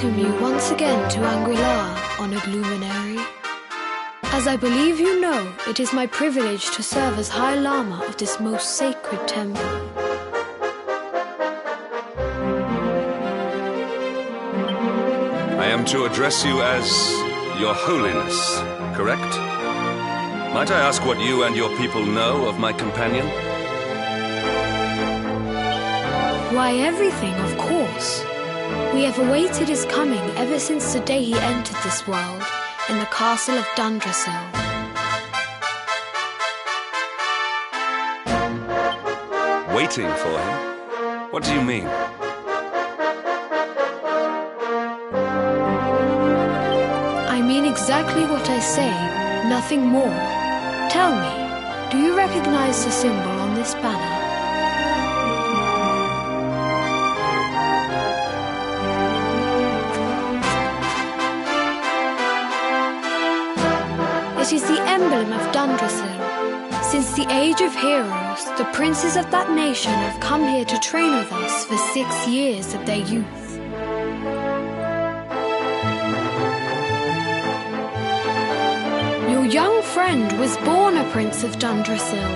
welcome you once again to Anguilla, honored luminary. As I believe you know, it is my privilege to serve as High Lama of this most sacred temple. I am to address you as Your Holiness, correct? Might I ask what you and your people know of my companion? Why, everything, of course. We have awaited his coming ever since the day he entered this world, in the castle of Dundrasil. Waiting for him? What do you mean? I mean exactly what I say, nothing more. Tell me, do you recognize the symbol on this banner? It is the emblem of Dundrasil. Since the age of heroes, the princes of that nation have come here to train with us for 6 years of their youth. Your young friend was born a prince of Dundrasil.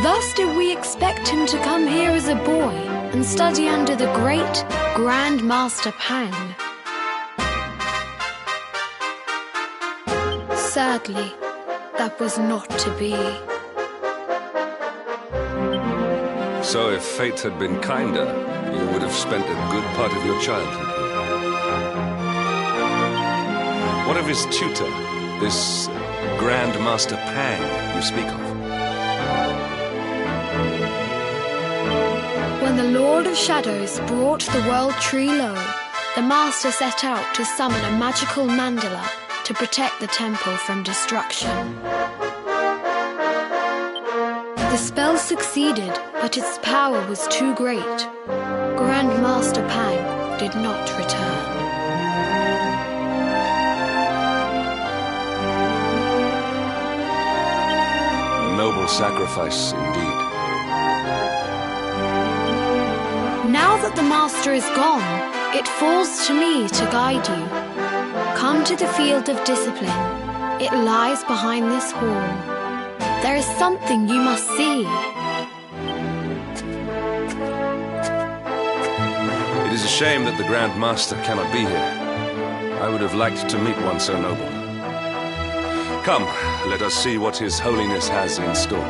Thus did we expect him to come here as a boy and study under the great Grand Master Pang. Sadly, that was not to be. So if fate had been kinder, you would have spent a good part of your childhood here. What of his tutor, this Grand Master Pang you speak of? When the Lord of Shadows brought the world tree low, the Master set out to summon a magical mandala to protect the temple from destruction. The spell succeeded, but its power was too great. Grand Master Pang did not return. Noble sacrifice indeed. Now that the Master is gone, it falls to me to guide you. Come to the field of discipline. It lies behind this hall. There is something you must see. It is a shame that the Grand Master cannot be here. I would have liked to meet one so noble. Come, let us see what His Holiness has in store.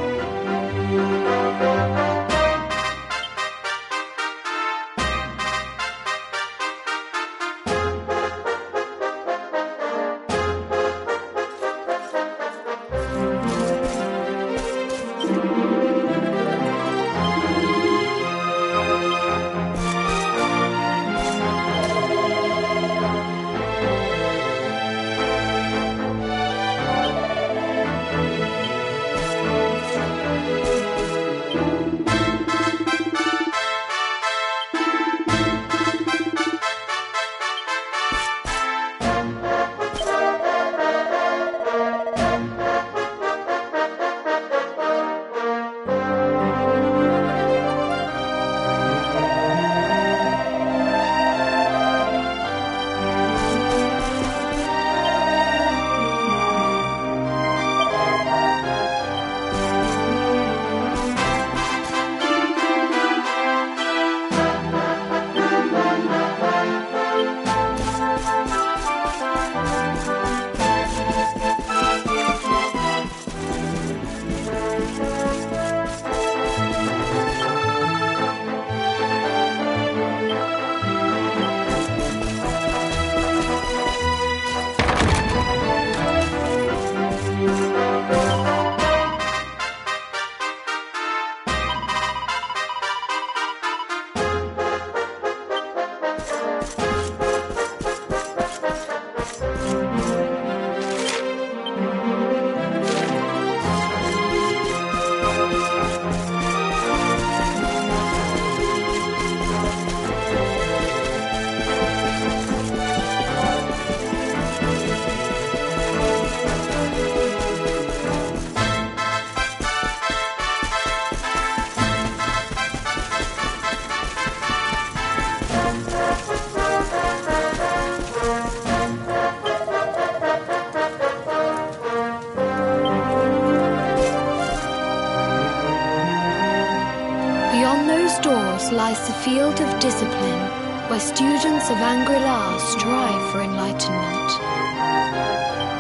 of Discipline, where students of Angri-La strive for enlightenment.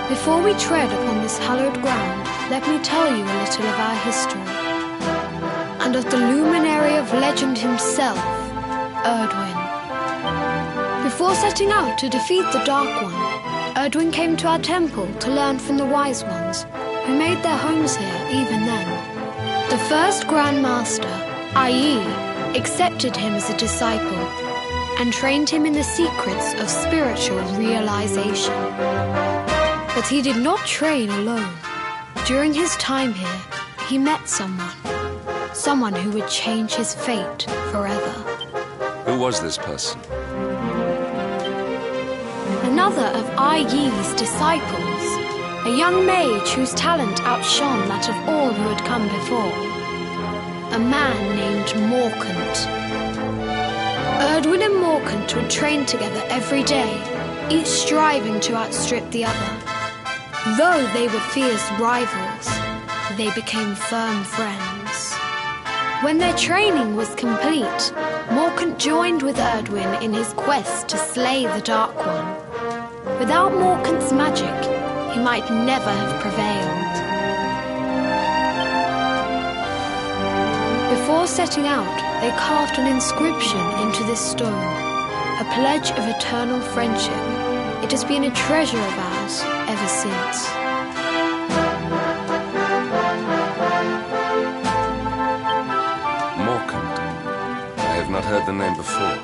Before we tread upon this hallowed ground, let me tell you a little of our history, and of the luminary of legend himself, Erdwin. Before setting out to defeat the Dark One, Erdwin came to our temple to learn from the Wise Ones, who made their homes here even then. The first Grand Master, i.e., accepted him as a disciple and trained him in the secrets of spiritual realization. But he did not train alone. During his time here, he met someone who would change his fate forever. Who was this person? Another of Ai Yi's disciples, a young mage whose talent outshone that of all who had come before. A man named Morkant. Erdwin and Morkant would train together every day, each striving to outstrip the other. Though they were fierce rivals, they became firm friends. When their training was complete, Morkant joined with Erdwin in his quest to slay the Dark One. Without Morkant's magic, he might never have prevailed. Before setting out, they carved an inscription into this stone, a pledge of eternal friendship. It has been a treasure of ours ever since. Morkant. I have not heard the name before.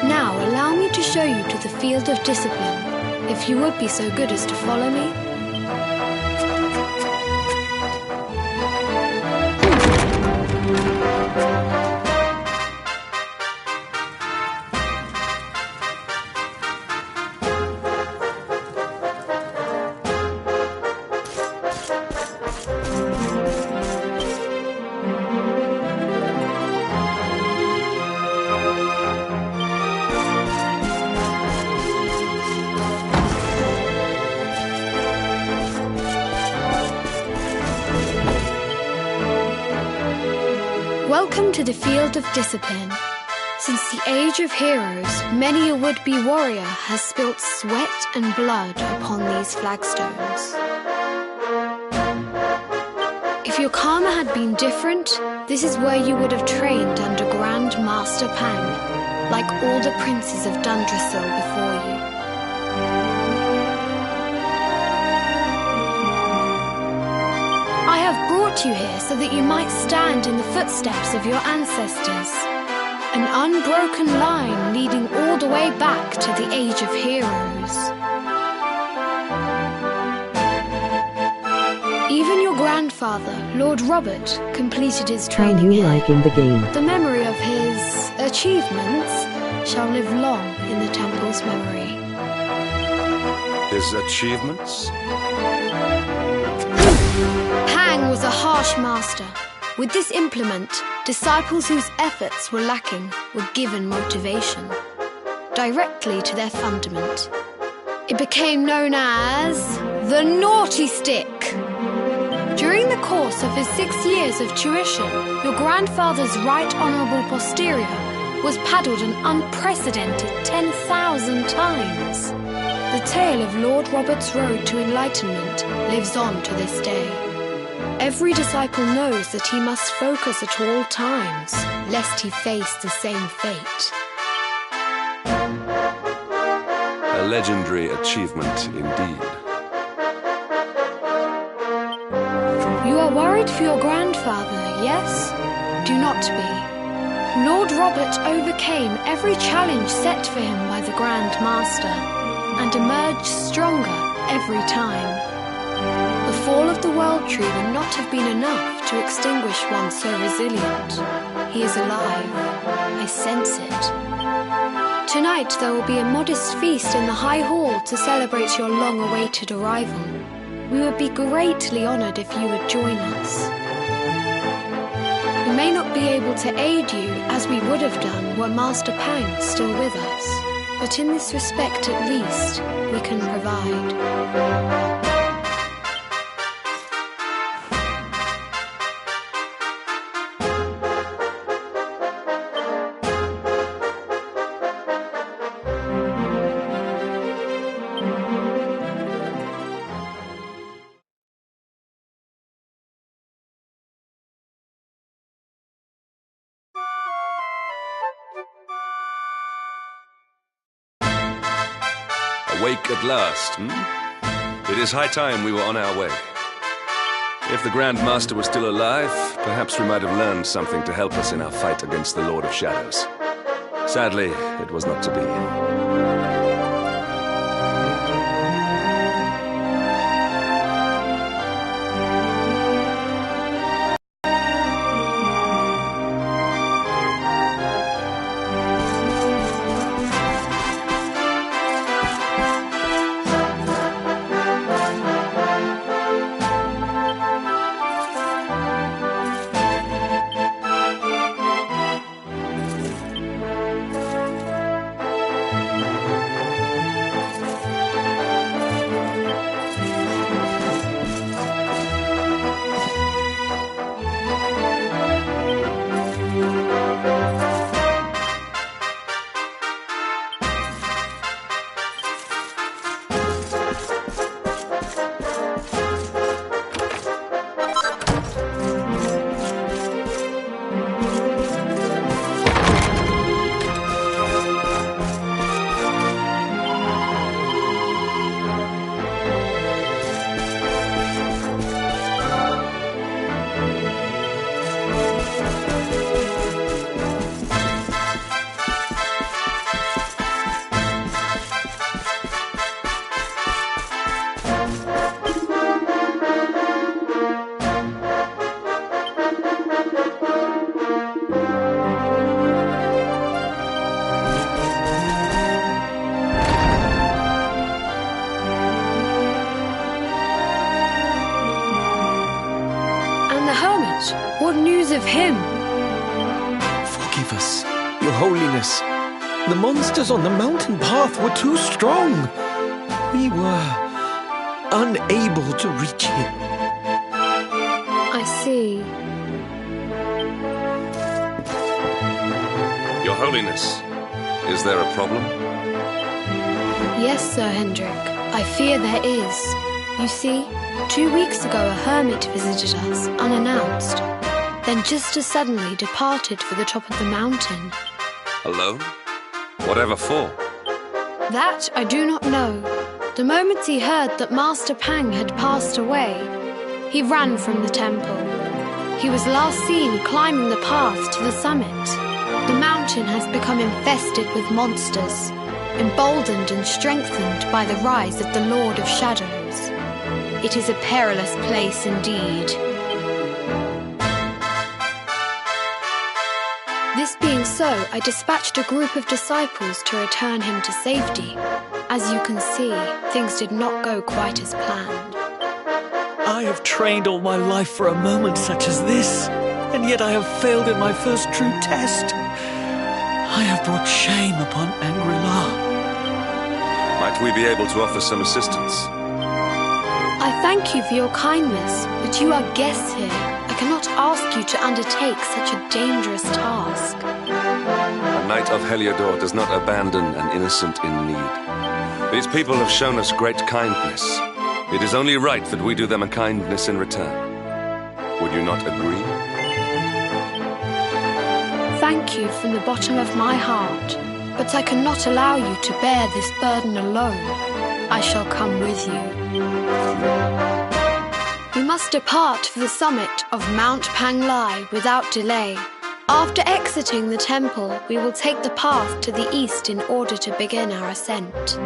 Now allow me to show you to the field of discipline, if you would be so good as to follow me. Welcome to the field of discipline. Since the age of heroes, many a would-be warrior has spilt sweat and blood upon these flagstones. If your karma had been different, this is where you would have trained under Grand Master Pang, like all the princes of Dundrasil before you. I have brought you here so that you might stand in the footsteps of your ancestors. An unbroken line leading all the way back to the age of heroes. Even your grandfather, Lord Robert, completed his training How you here. liking the game? The memory of his achievements shall live long in the temple's memory. His achievements? Pang was a harsh master. With this implement, disciples whose efforts were lacking were given motivation, directly to their fundament. It became known as the Naughty Stick. During the course of his 6 years of tuition, your grandfather's right honourable posterior was paddled an unprecedented 10,000 times. The tale of Lord Robert's road to enlightenment lives on to this day. Every disciple knows that he must focus at all times, lest he face the same fate. A legendary achievement indeed. You are worried for your grandfather, yes? Do not be. Lord Robert overcame every challenge set for him by the Grand Master, and emerged stronger every time. The fall of the World Tree would not have been enough to extinguish one so resilient. He is alive. I sense it. Tonight there will be a modest feast in the High Hall to celebrate your long-awaited arrival. We would be greatly honoured if you would join us. We may not be able to aid you as we would have done were Master Pang still with us, but in this respect at least, we can provide. awake at last, It is high time we were on our way. If the Grand Master was still alive, perhaps we might have learned something to help us in our fight against the Lord of Shadows. Sadly, it was not to be. What news of him? Forgive us, Your Holiness. The monsters on the mountain path were too strong. We were unable to reach him. I see. Your Holiness, is there a problem? Yes, Sir Hendrik. I fear there is. You see, 2 weeks ago a hermit visited us, unannounced. Then just as suddenly departed for the top of the mountain. Alone? Whatever for? That I do not know. The moment he heard that Master Pang had passed away, he ran from the temple. He was last seen climbing the path to the summit. The mountain has become infested with monsters, emboldened and strengthened by the rise of the Lord of Shadows. It is a perilous place indeed. This being so, I dispatched a group of disciples to return him to safety. As you can see, things did not go quite as planned. I have trained all my life for a moment such as this, and yet I have failed in my first true test. I have brought shame upon Angri-La. Might we be able to offer some assistance? I thank you for your kindness, but you are guests here. I cannot ask you to undertake such a dangerous task. A knight of Heliodor does not abandon an innocent in need. These people have shown us great kindness. It is only right that we do them a kindness in return. Would you not agree? Thank you from the bottom of my heart, but I cannot allow you to bear this burden alone. I shall come with you. We must depart for the summit of Mount Panglai without delay. After exiting the temple, we will take the path to the east in order to begin our ascent.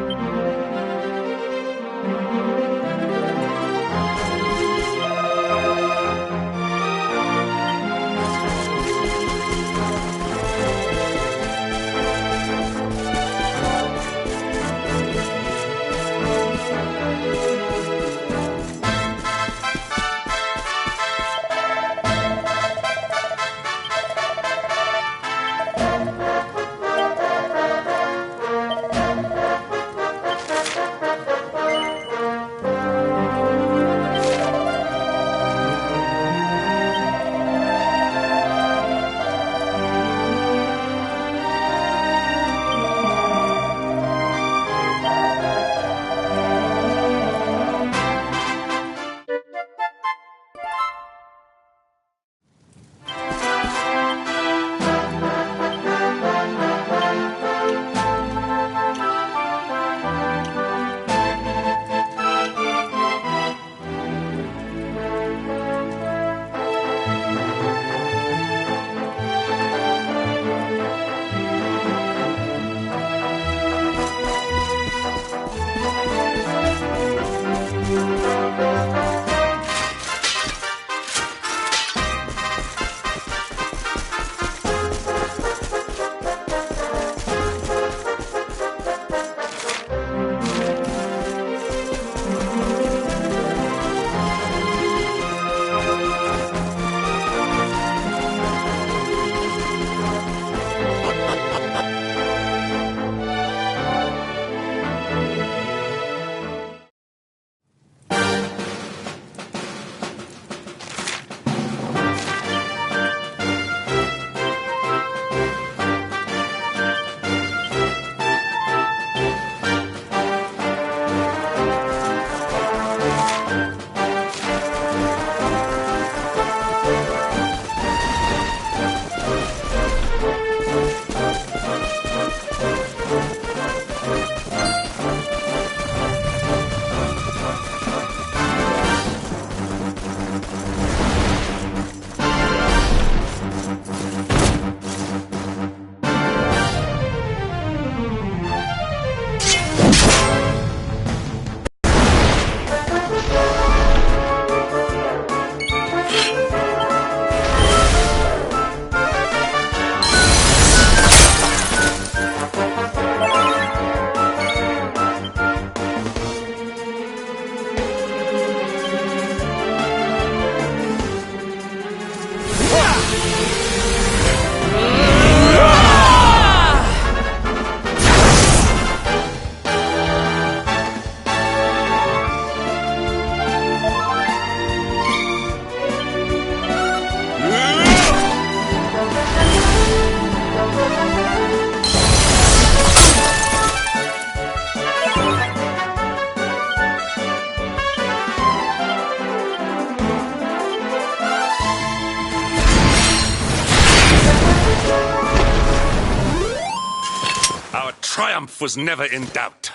Our triumph was never in doubt.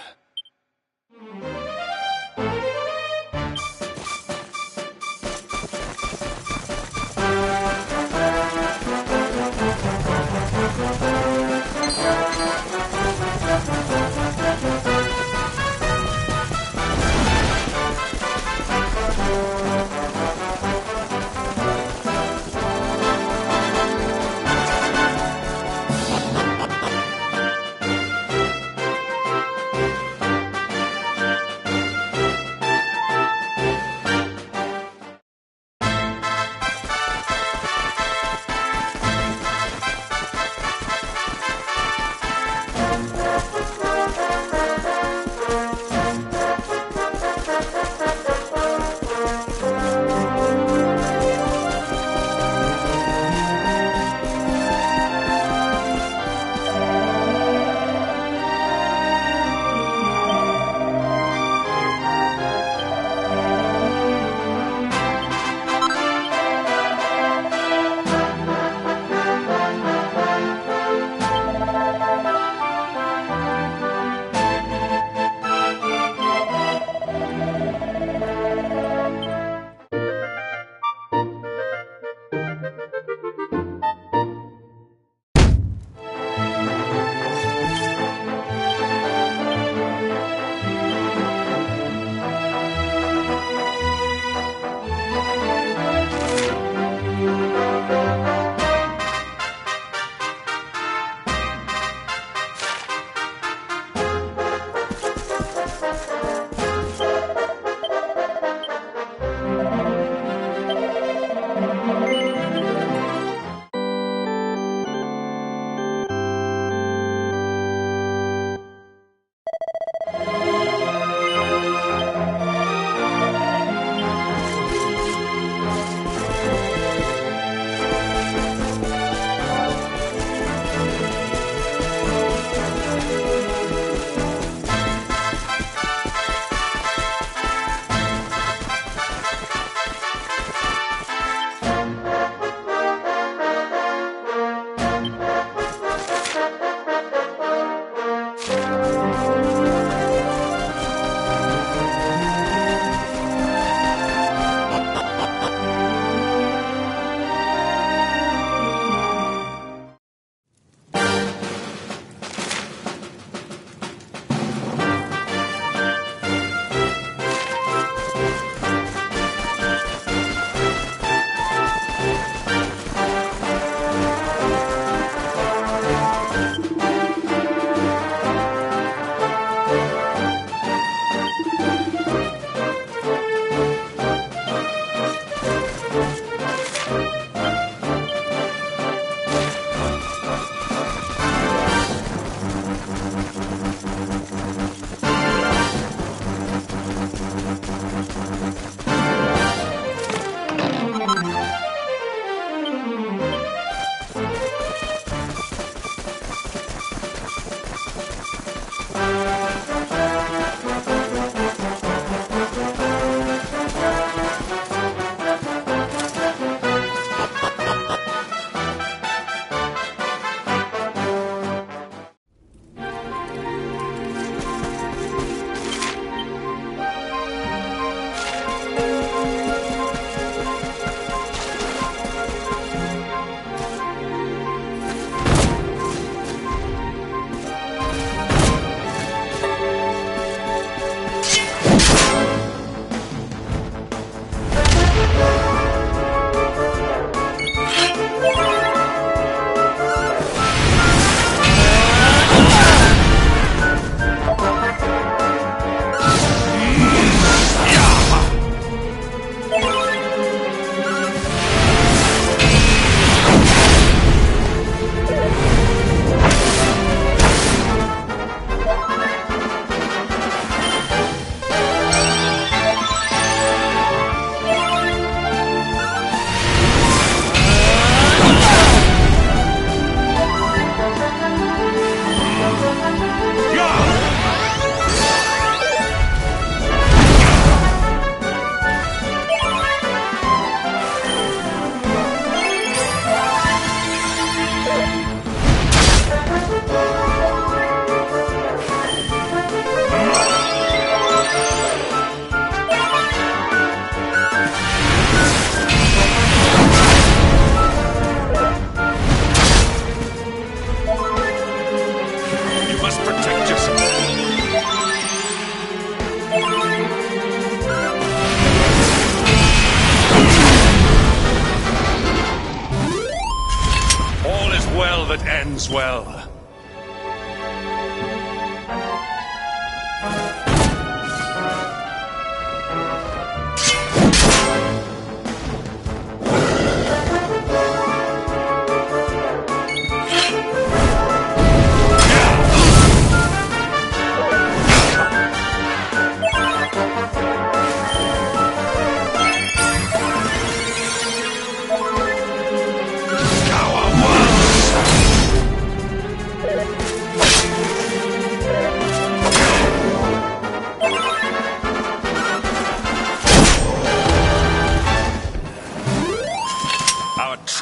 well that ends well.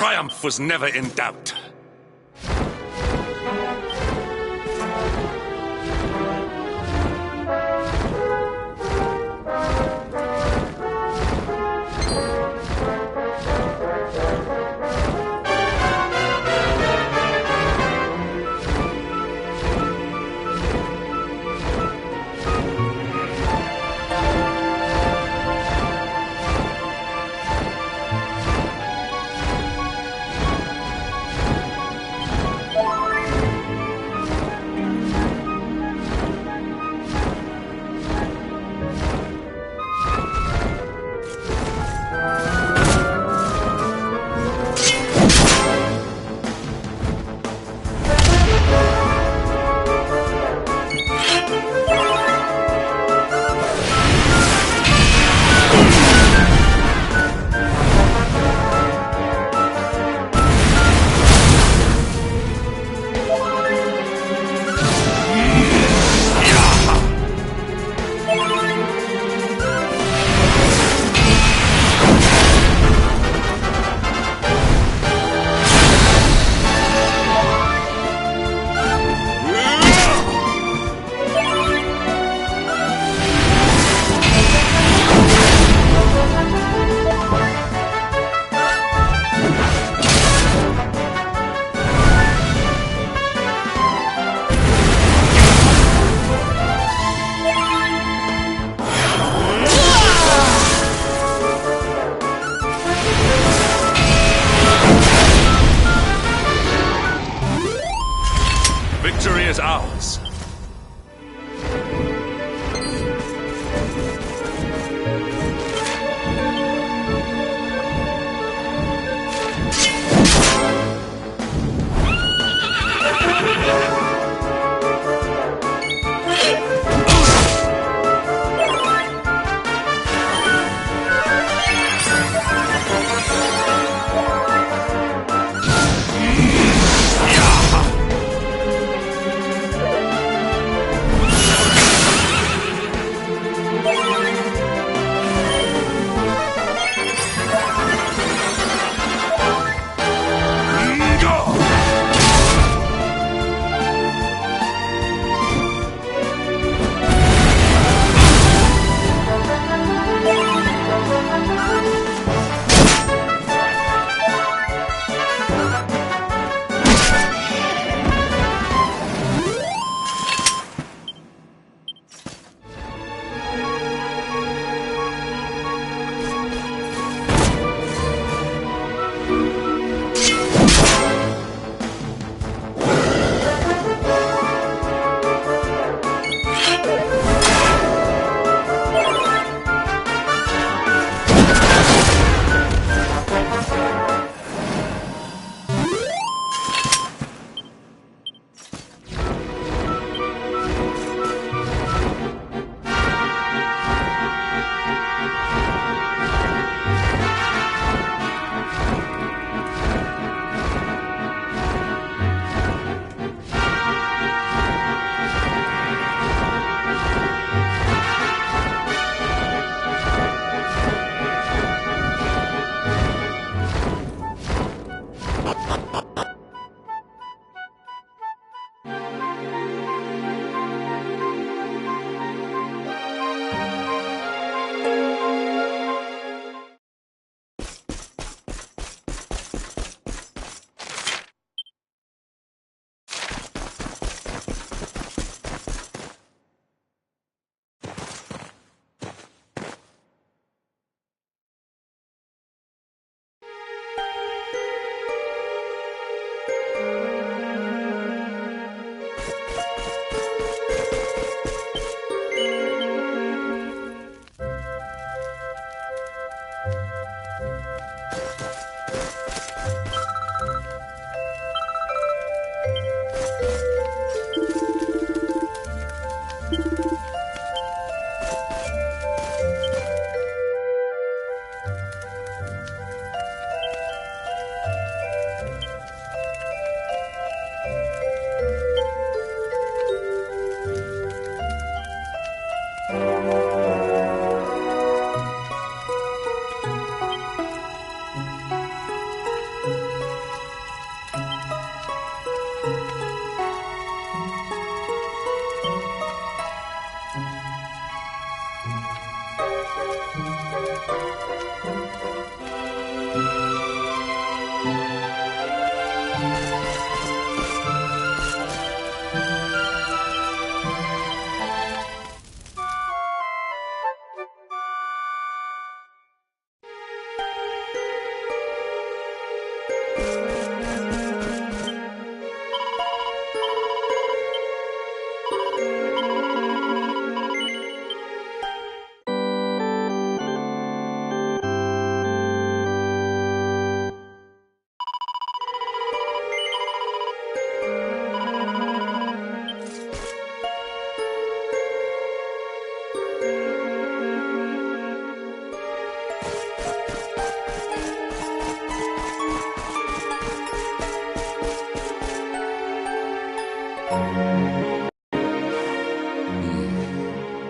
Triumph was never in doubt. Victory is ours.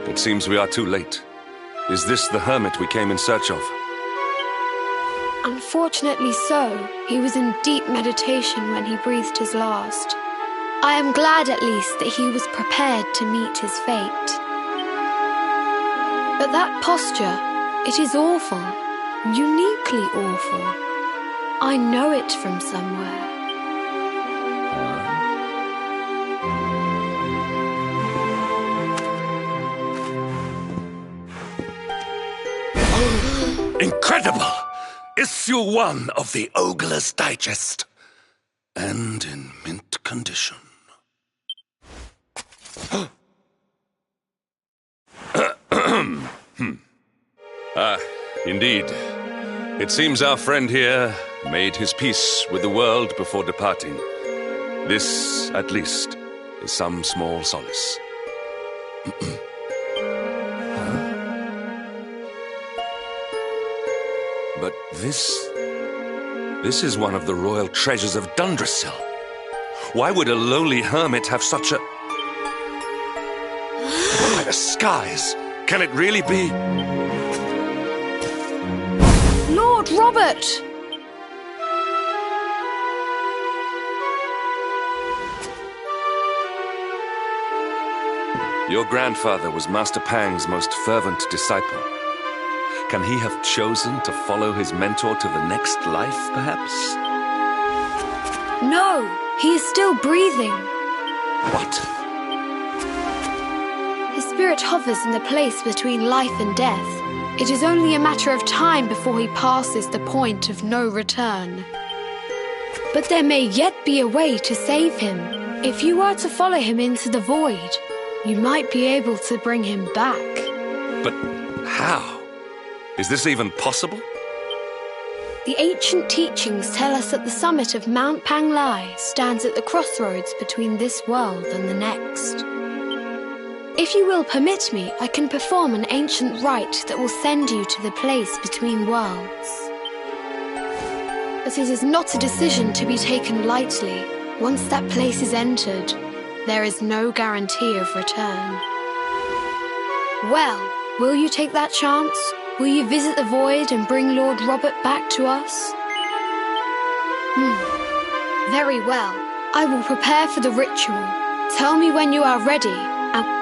It seems we are too late. Is this the hermit we came in search of? Unfortunately so. He was in deep meditation when he breathed his last. I am glad at least that he was prepared to meet his fate. But that posture, it is awful. Uniquely awful. I know it from somewhere. Incredible! Issue 1 of the Ogler's Digest. And in mint condition. Indeed. It seems our friend here made his peace with the world before departing. This, at least, is some small solace. But this is one of the royal treasures of Dundrasil. Why would a lowly hermit have such a... By the skies! Can it really be? Lord Robert! Your grandfather was Master Pang's most fervent disciple. Can he have chosen to follow his mentor to the next life, perhaps? No, he is still breathing. What? His spirit hovers in the place between life and death. It is only a matter of time before he passes the point of no return. But there may yet be a way to save him. If you were to follow him into the void, you might be able to bring him back. But how? Is this even possible? The ancient teachings tell us that the summit of Mount Panglai stands at the crossroads between this world and the next. If you will permit me, I can perform an ancient rite that will send you to the place between worlds. But it is not a decision to be taken lightly. Once that place is entered, there is no guarantee of return. Well, will you take that chance? Will you visit the void and bring Lord Robert back to us? Very well. I will prepare for the ritual. Tell me when you are ready, and...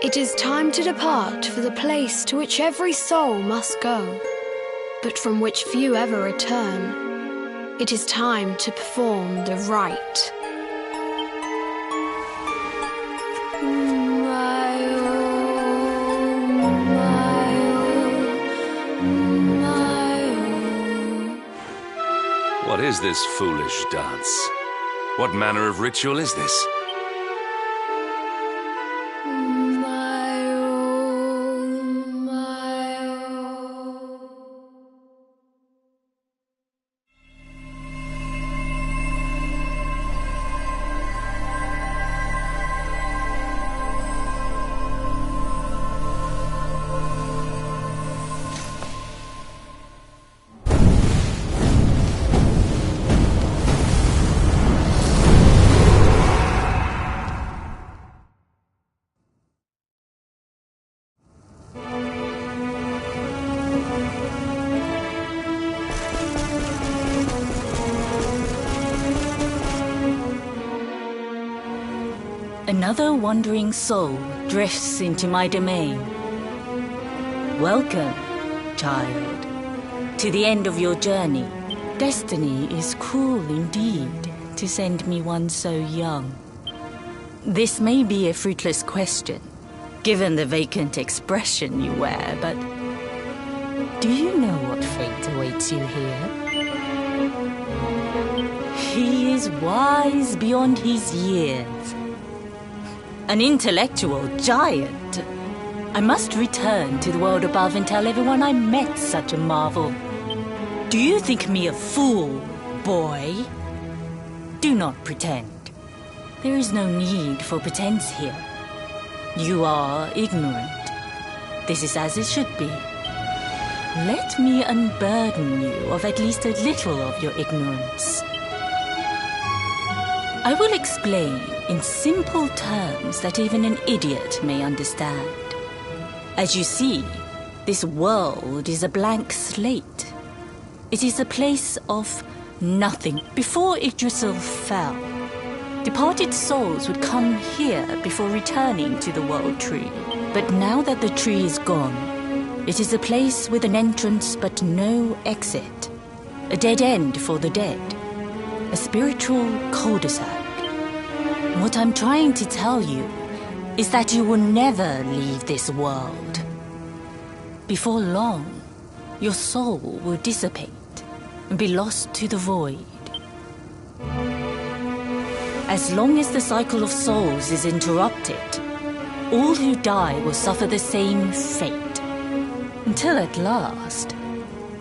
It is time to depart for the place to which every soul must go, but from which few ever return. It is time to perform the rite. What is this foolish dance? What manner of ritual is this? Another wandering soul drifts into my domain. Welcome, child, to the end of your journey. Destiny is cruel indeed to send me one so young. This may be a fruitless question, given the vacant expression you wear, but do you know what fate awaits you here? He is wise beyond his years. An intellectual giant. I must return to the world above and tell everyone I met such a marvel. Do you think me a fool, boy? Do not pretend. There is no need for pretense here. You are ignorant. This is as it should be. Let me unburden you of at least a little of your ignorance. I will explain in simple terms that even an idiot may understand. As you see, this world is a blank slate. It is a place of nothing. Before Yggdrasil fell, departed souls would come here before returning to the World Tree. But now that the tree is gone, it is a place with an entrance but no exit. A dead end for the dead. A spiritual cul-de-sac. What I'm trying to tell you is that you will never leave this world. Before long, your soul will dissipate and be lost to the void. As long as the cycle of souls is interrupted, all who die will suffer the same fate. Until at last,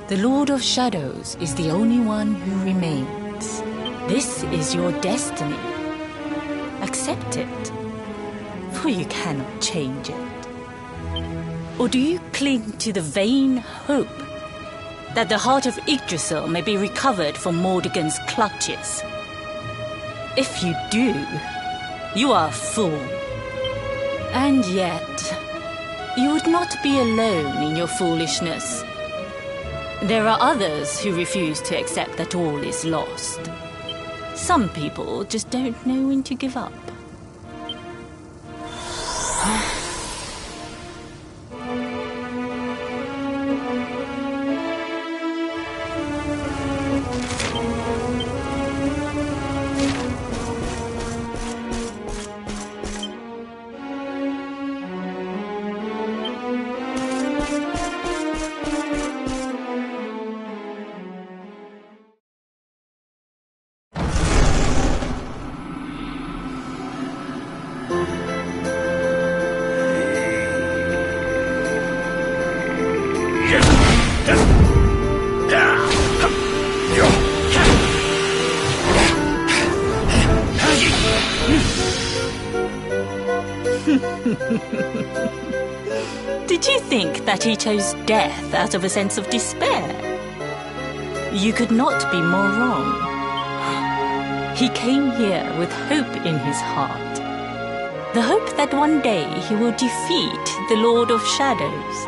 the Lord of Shadows is the only one who remains. This is your destiny. Accept it, for you cannot change it. Or do you cling to the vain hope that the heart of Yggdrasil may be recovered from Mordegon's clutches? If you do, you are a fool. And yet, you would not be alone in your foolishness. There are others who refuse to accept that all is lost. Some people just don't know when to give up. Did you think that he chose death out of a sense of despair? You could not be more wrong. He came here with hope in his heart. The hope that one day he will defeat the Lord of Shadows.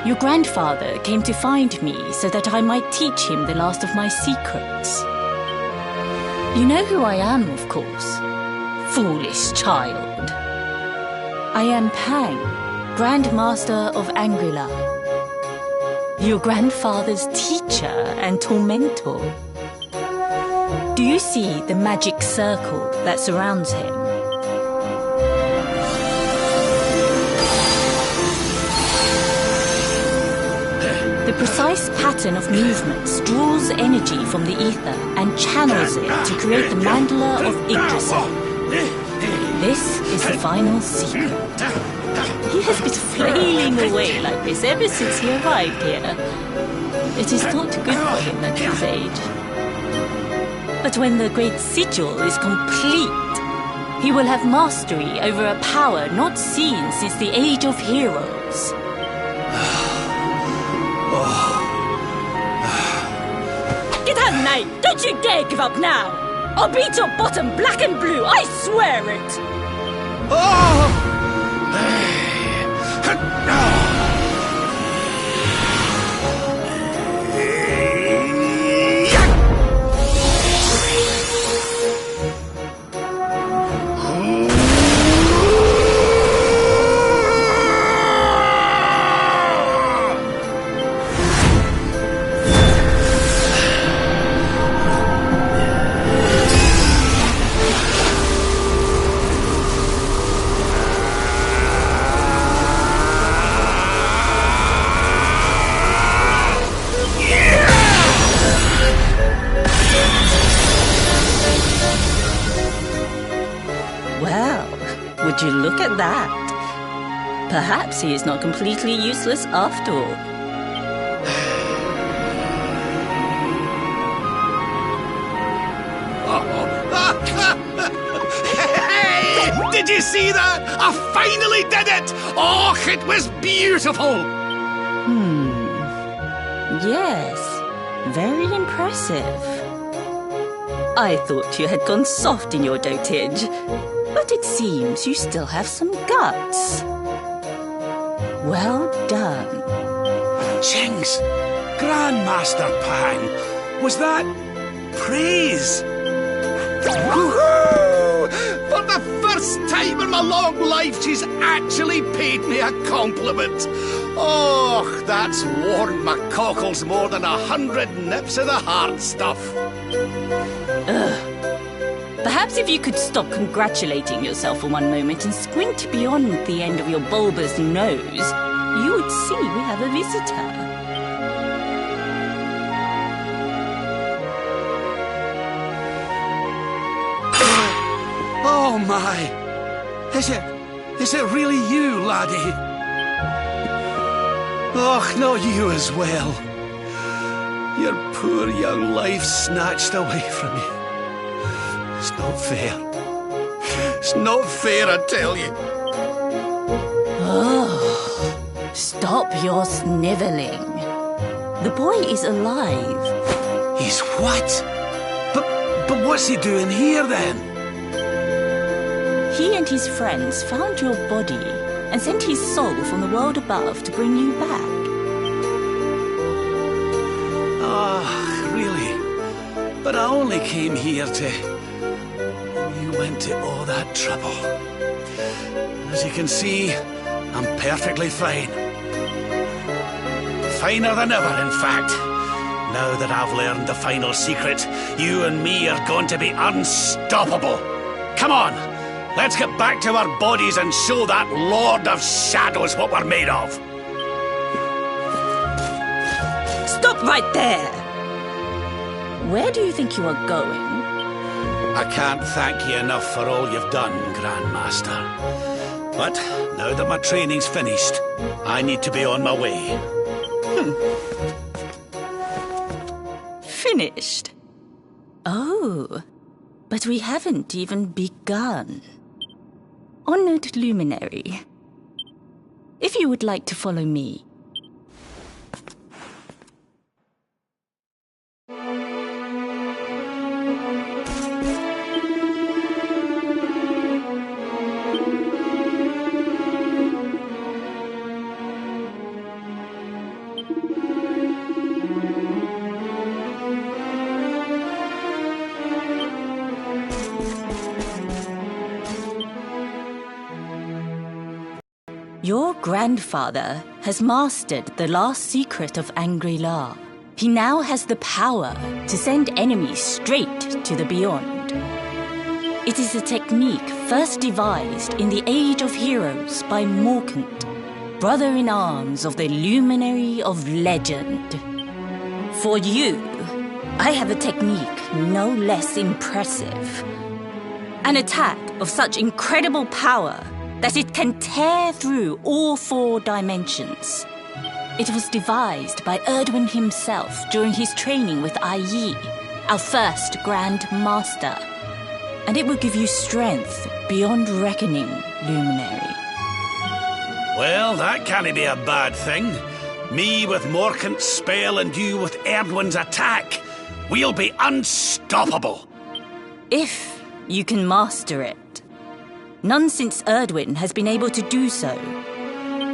Your grandfather came to find me so that I might teach him the last of my secrets. You know who I am, of course. Foolish child. I am Pang, Grand Master of Angrila. Your grandfather's teacher and tormentor. Do you see the magic circle that surrounds him? The precise pattern of movements draws energy from the ether and channels it to create the mandala of Yggdrasil. This is the final secret. He has been flailing away like this ever since he arrived here. It is not good for him at his age. But when the great sigil is complete, he will have mastery over a power not seen since the Age of Heroes. Get out, knight! Don't you dare give up now! I'll beat your bottom black and blue, I swear it! Would you look at that? Perhaps he is not completely useless after all. Hey! Did you see that? I finally did it! Oh, it was beautiful! Yes, very impressive. I thought you had gone soft in your dotage, but it seems you still have some guts. Well done. Jinx! Grandmaster Pang! Was that praise? Woohoo! For the first time in my long life, she's actually paid me a compliment. Oh, that's warmed my cockles more than 100 nips of the hard stuff. Perhaps if you could stop congratulating yourself for one moment and squint beyond the end of your bulbous nose, you would see we have a visitor. Oh my! Is it really you, laddie? Oh, not you as well. Your poor young life snatched away from you. It's not fair. It's not fair, I tell you. Oh, stop your snivelling. The boy is alive. He's what? But what's he doing here then? He and his friends found your body and sent his soul from the world above to bring you back. Ah, really? But I only came here to... You went to all that trouble. As you can see, I'm perfectly fine. Finer than ever, in fact. Now that I've learned the final secret, you and me are going to be unstoppable. Come on, let's get back to our bodies and show that Lord of Shadows what we're made of. Stop right there! Where do you think you are going? I can't thank you enough for all you've done, Grandmaster. But now that my training's finished, I need to be on my way. Finished? Oh, but we haven't even begun. Honored Luminary, if you would like to follow me. Your grandfather has mastered the last secret of Angri-La. He now has the power to send enemies straight to the beyond. It is a technique first devised in the Age of Heroes by Morkant, brother-in-arms of the Luminary of Legend. For you, I have a technique no less impressive. An attack of such incredible power that it can tear through all 4 dimensions. It was devised by Erdwin himself during his training with Yi, our first Grand Master. And it will give you strength beyond reckoning, Luminary. Well, that can't be a bad thing. Me with Morkant's spell and you with Erdwin's attack. We'll be unstoppable. If you can master it. None since Erdwin has been able to do so.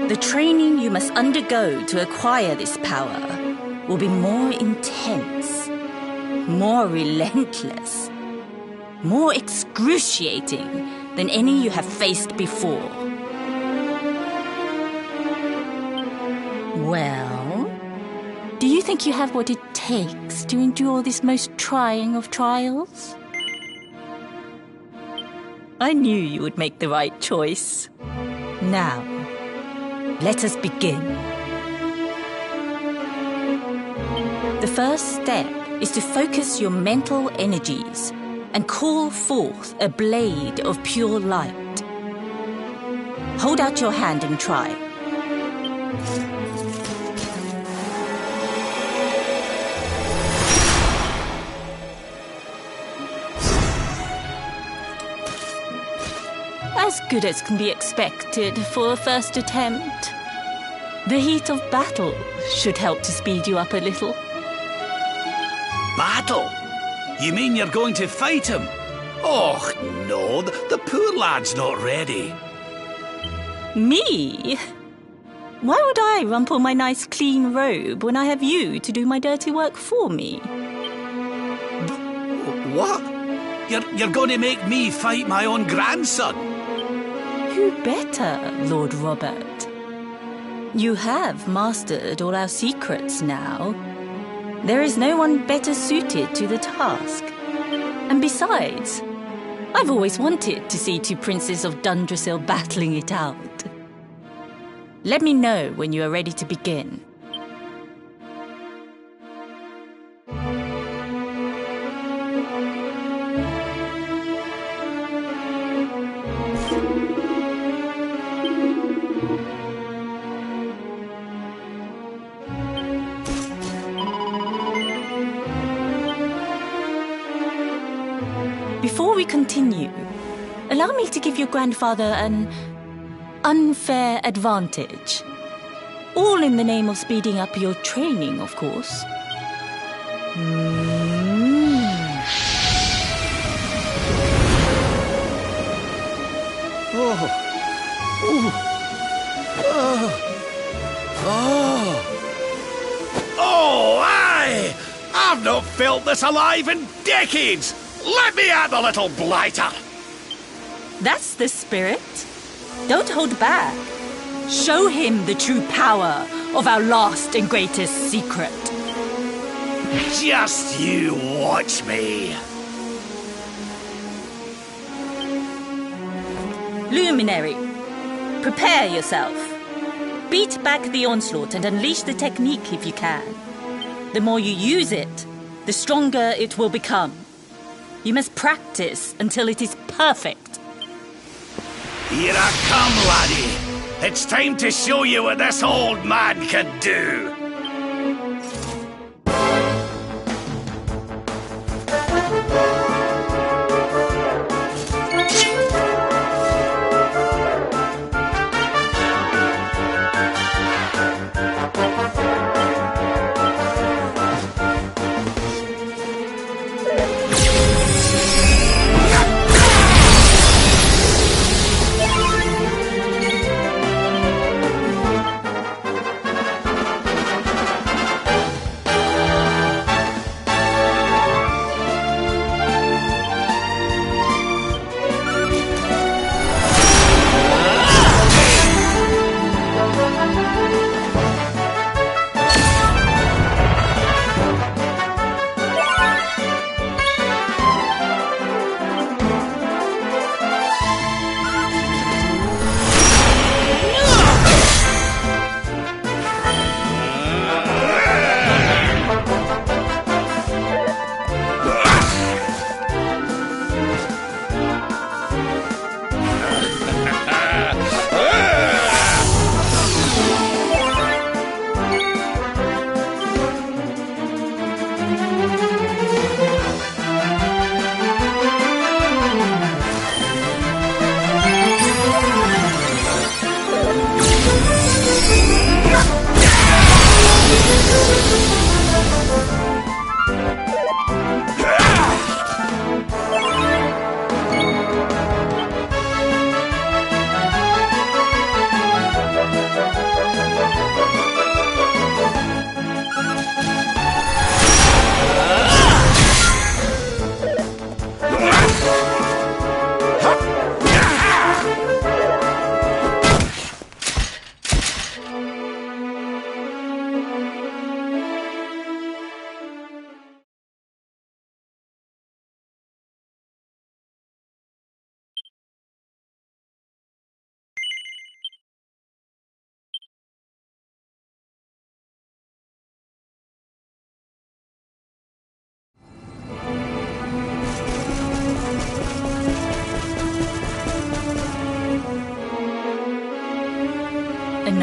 The training you must undergo to acquire this power will be more intense, more relentless, more excruciating than any you have faced before. Well, do you think you have what it takes to endure this most trying of trials? I knew you would make the right choice. Now, let us begin. The first step is to focus your mental energies and call forth a blade of pure light. Hold out your hand and try. As good as can be expected for a first attempt. The heat of battle should help to speed you up a little. Battle? You mean you're going to fight him? Oh, no, the poor lad's not ready. Me? Why would I rumple my nice clean robe when I have you to do my dirty work for me? What? You're going to make me fight my own grandson? Who better, Lord Robert? You have mastered all our secrets now. There is no one better suited to the task. And besides, I've always wanted to see two princes of Dundrasil battling it out. Let me know when you are ready to begin. Before we continue, allow me to give your grandfather an unfair advantage. All in the name of speeding up your training, of course. Oh, aye! I've not felt this alive in decades! Let me at the little blighter! That's the spirit. Don't hold back. Show him the true power of our last and greatest secret. Just you watch me. Luminary, prepare yourself. Beat back the onslaught and unleash the technique if you can. The more you use it, the stronger it will become. You must practice until it is perfect. Here I come, laddie. It's time to show you what this old man can do.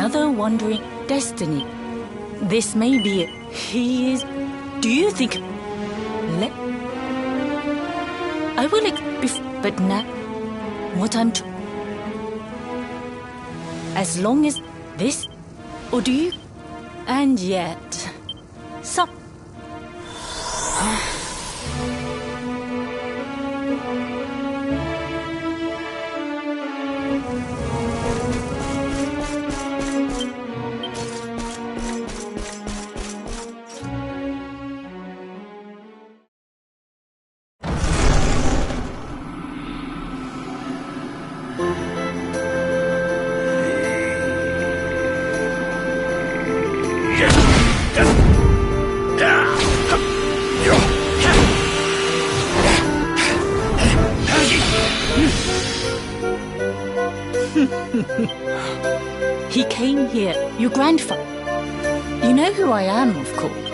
Another wandering destiny. This may be it. He is... Do you think... I will... But now... What I'm... As long as this... Or do you... And yet... Some... He came here, your grandfather. You know who I am, of course.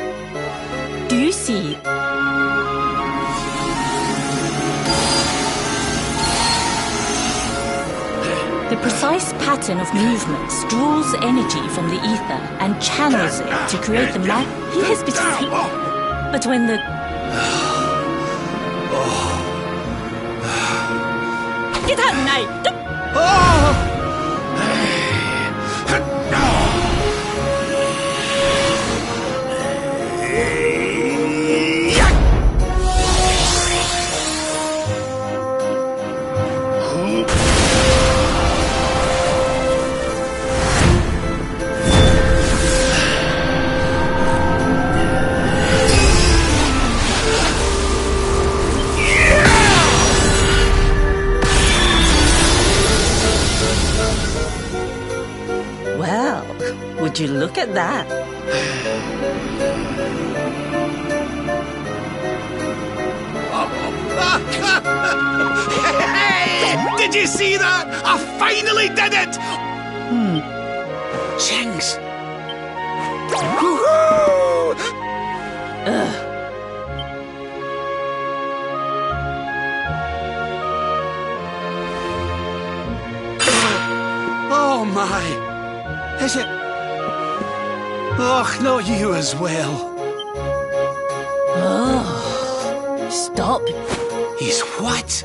Do you see? The precise pattern of movements draws energy from the ether and channels it to create the map. He has been seen. But when the... Cái thằng này... Would you look at that? Hey! Did you see that? I finally did it! Jinx! Oh my! Is it? Oh, not you as well. Oh, stop. He's what?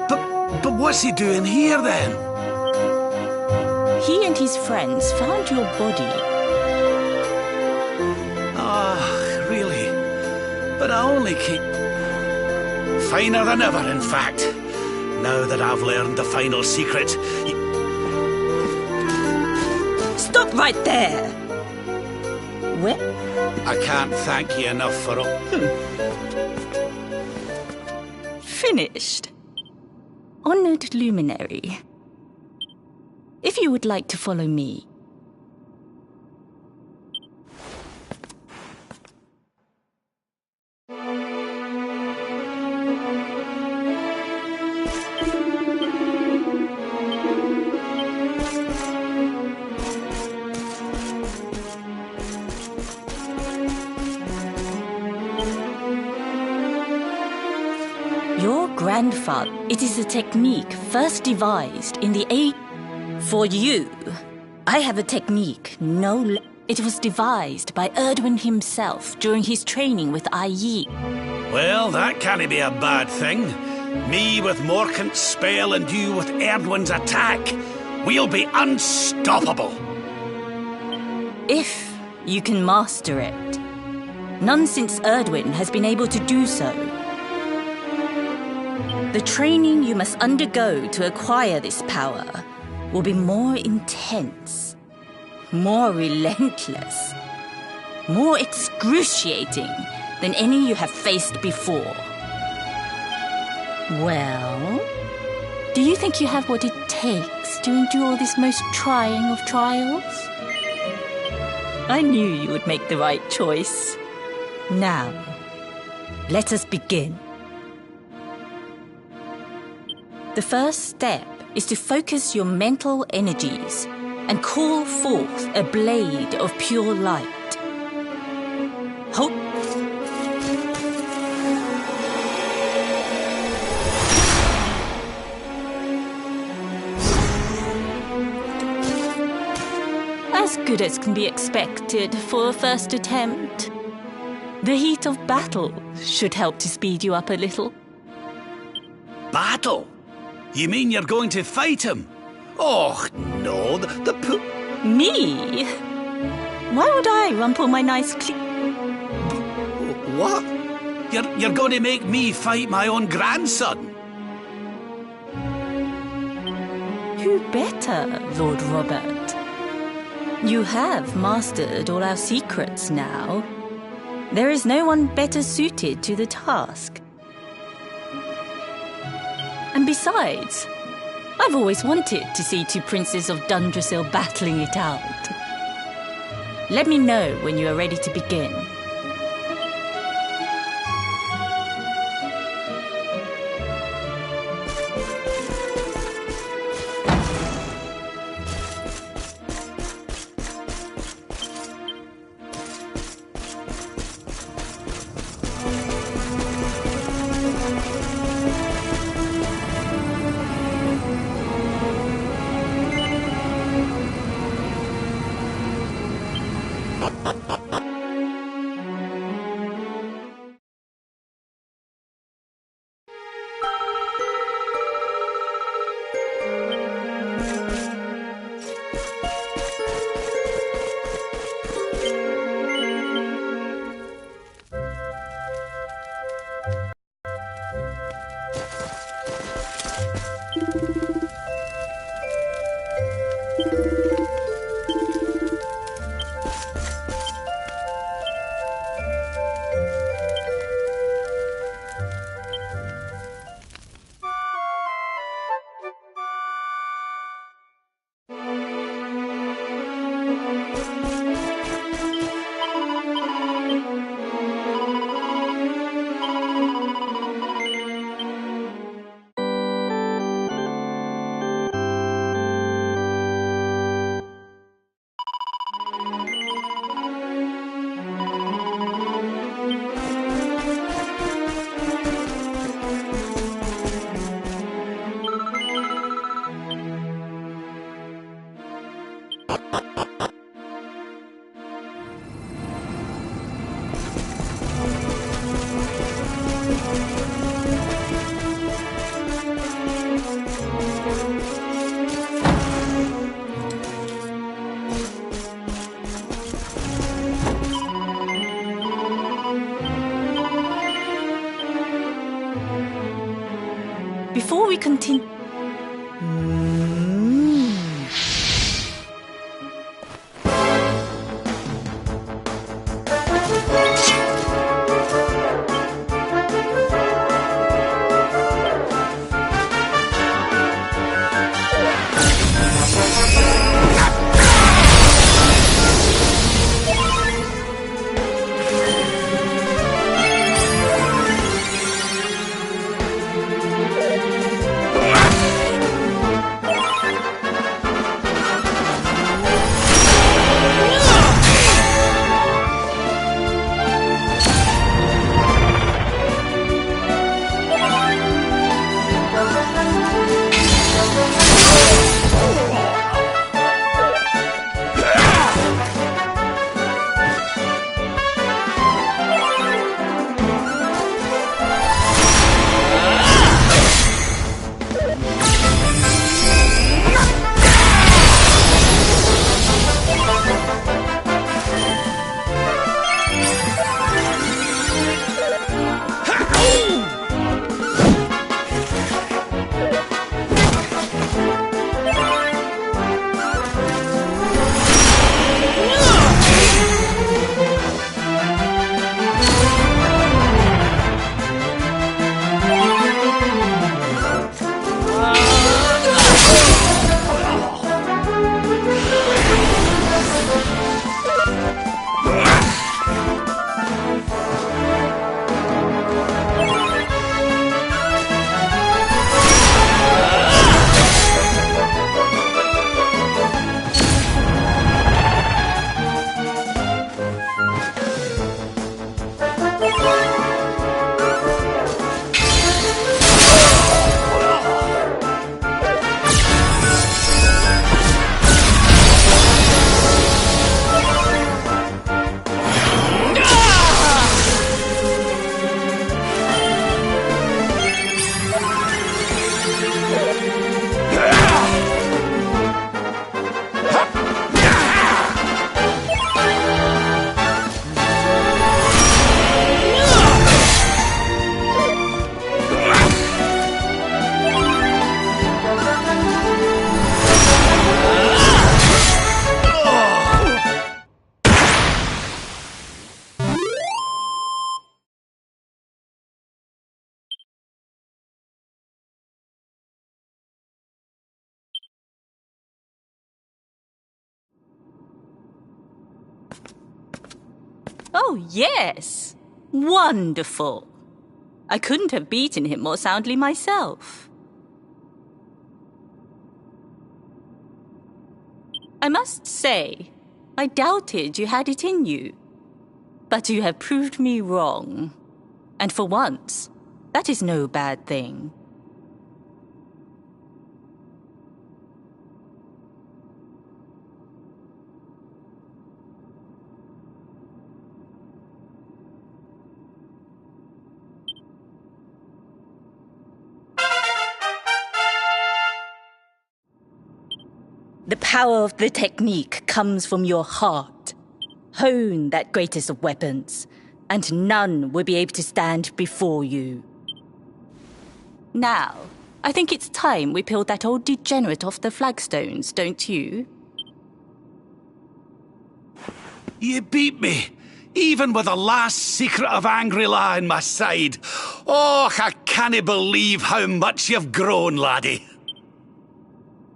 But what's he doing here then? He and his friends found your body. Ah, really? But I only keep... Finer than ever, in fact. Now that I've learned the final secret... Stop right there! Where? I can't thank you enough for all... Finished. Honored luminary. If you would like to follow me. Your grandfather, it is a technique first devised in the age... For you, I have a technique It was devised by Erdwin himself during his training with Yi. Well, that can't be a bad thing. Me with Morkant's spell and you with Erdwin's attack. We'll be unstoppable. If you can master it. None since Erdwin has been able to do so. The training you must undergo to acquire this power will be more intense, more relentless, more excruciating than any you have faced before. Well, do you think you have what it takes to endure this most trying of trials? I knew you would make the right choice. Now, let us begin. The first step is to focus your mental energies and call forth a blade of pure light. Hope. as good as can be expected for a first attempt. The heat of battle should help to speed you up a little. Battle? You mean you're going to fight him? Oh, no, Me? Why would I rumple my nice What? You're going to make me fight my own grandson? Who better, Lord Robert? You have mastered all our secrets now. There is no one better suited to the task. And besides, I've always wanted to see two princes of Dundrasil battling it out. Let me know when you are ready to begin. Before we continue... Oh, yes. Wonderful. I couldn't have beaten him more soundly myself. I must say, I doubted you had it in you. But you have proved me wrong. And for once, that is no bad thing. The power of the technique comes from your heart. Hone that greatest of weapons, and none will be able to stand before you. Now, I think it's time we peeled that old degenerate off the flagstones, don't you? You beat me, even with the last secret of Angry-La in my side. Oh, I can't believe how much you've grown, laddie.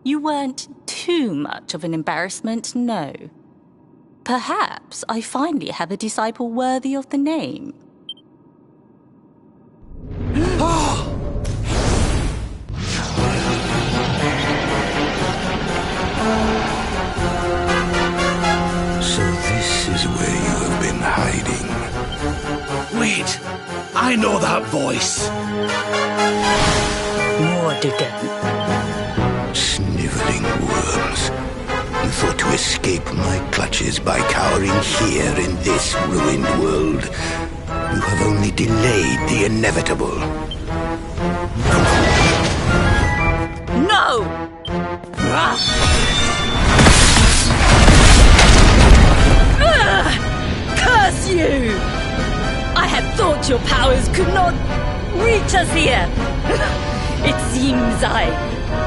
You weren't too much of an embarrassment, no. Perhaps I finally have a disciple worthy of the name. So this is where you have been hiding. Wait, I know that voice. Mordigan. Sniveling worms. You thought to escape my clutches by cowering here in this ruined world. You have only delayed the inevitable. No! Curse you! I had thought your powers could not reach us here. It seems I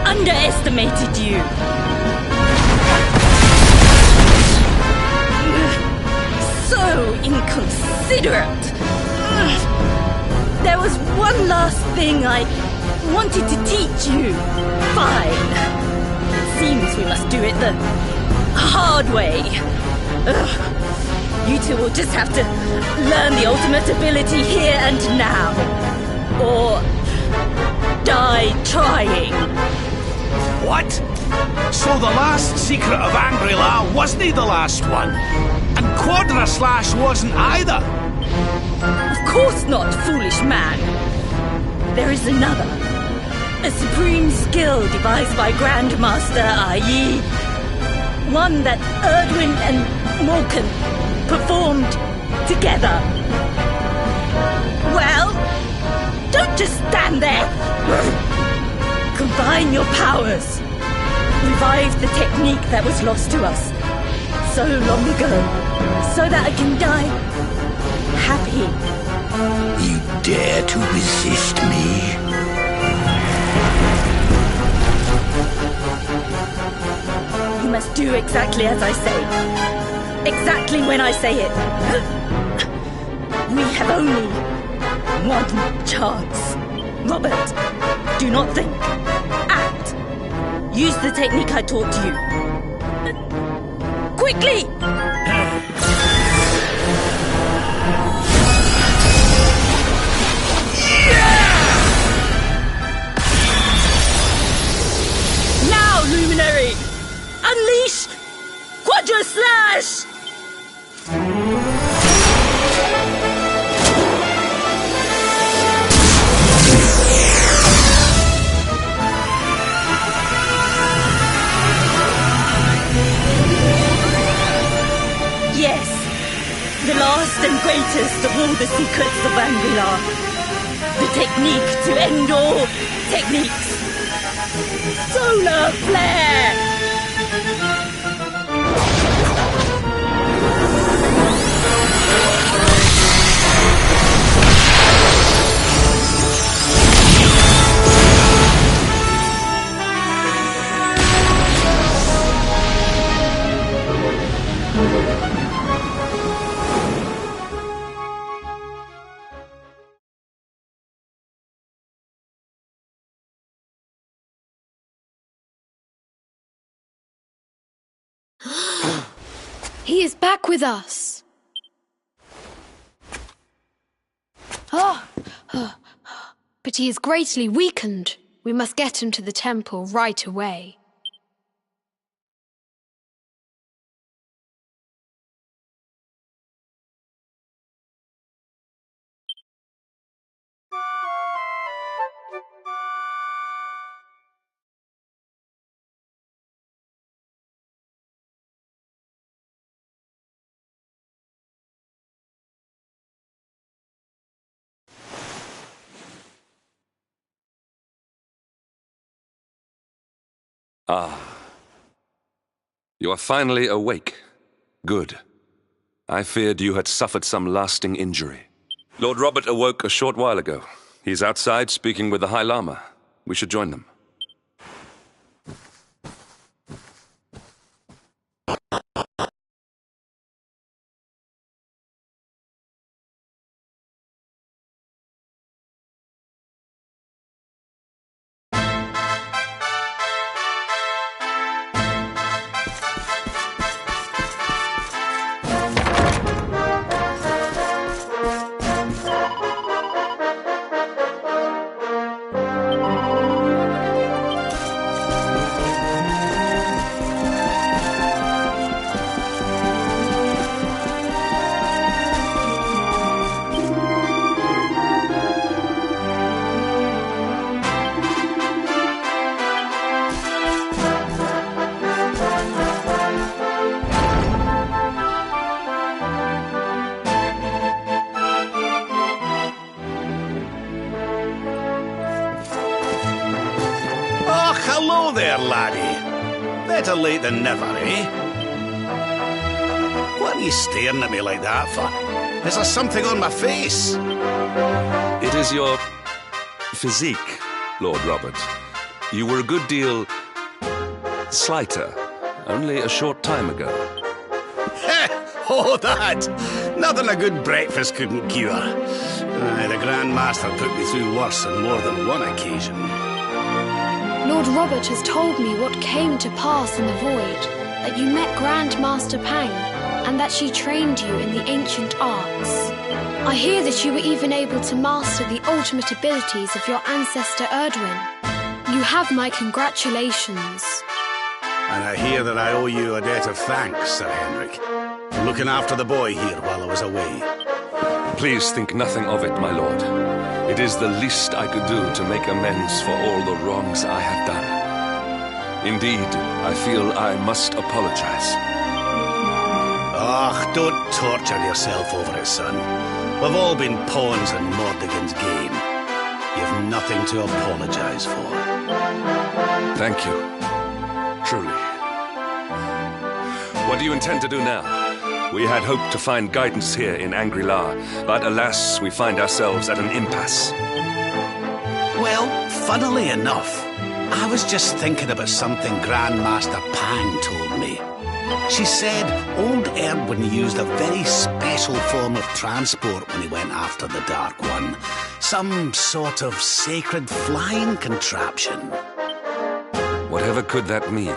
underestimated you. So inconsiderate. There was one last thing I wanted to teach you. Fine. It seems we must do it the hard way. You two will just have to learn the ultimate ability here and now. Or die trying. What? So the last secret of Angry-La wasn't the last one? And Quadra Slash wasn't either? Of course not, foolish man. There is another. A supreme skill devised by Grandmaster, i.e. one that Erdwin and Morkan performed together. Well, don't just stand there. Combine your powers. Revive the technique that was lost to us so long ago, so that I can die happy. You dare to resist me? You must do exactly as I say. Exactly when I say it. We have only one chance. Robert, do not think. Act. Use the technique I taught you. Quickly! Now, Luminary! Unleash Quadra Slash! Yes, the last and greatest of all the secrets of Angry-La. The technique to end all techniques. Solar Flare! He is back with us. But he is greatly weakened. We must get him to the temple right away. Ah. You are finally awake. Good. I feared you had suffered some lasting injury. Lord Robert awoke a short while ago. He's outside speaking with the High Lama. We should join them. Hello there, laddie. Better late than never, eh? What are you staring at me like that for? Is there something on my face? It is your physique, Lord Robert. You were a good deal slighter only a short time ago. Oh, that! Nothing a good breakfast couldn't cure. The Grand Master put me through worse on more than one occasion. Lord Robert has told me what came to pass in the void, that you met Grand Master Pang, and that she trained you in the ancient arts. I hear that you were even able to master the ultimate abilities of your ancestor Erdwin. You have my congratulations. And I hear that I owe you a debt of thanks, Sir Henrik, for looking after the boy here while I was away. Please think nothing of it, my lord. It is the least I could do to make amends for all the wrongs I have done. Indeed, I feel I must apologize. Oh, don't torture yourself over it, son. We've all been pawns in Mordigan's game. You've nothing to apologize for. Thank you. Truly. What do you intend to do now? We had hoped to find guidance here in Angri-La, but alas, we find ourselves at an impasse. Well, funnily enough, I was just thinking about something Grandmaster Pang told me. She said old Erdwin used a very special form of transport when he went after the Dark One. Some sort of sacred flying contraption. Whatever could that mean?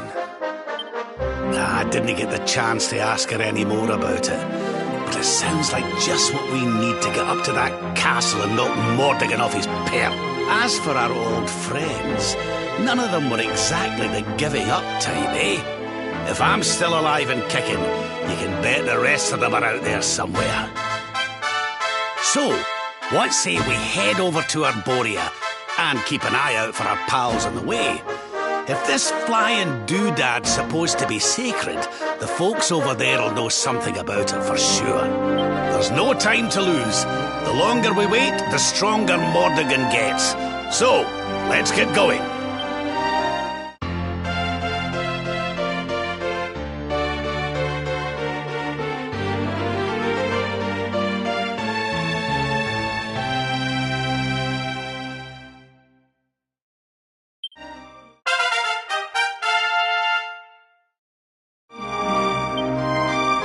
I didn't get the chance to ask her any more about it. But it sounds like just what we need to get up to that castle and knock Mordigan off his perch. As for our old friends, none of them were exactly the giving up type, eh? If I'm still alive and kicking, you can bet the rest of them are out there somewhere. So, what say we head over to Arborea and keep an eye out for our pals on the way? If this flying doodad's supposed to be sacred, the folks over there'll know something about it for sure. There's no time to lose. The longer we wait, the stronger Mordigan gets. So, let's get going.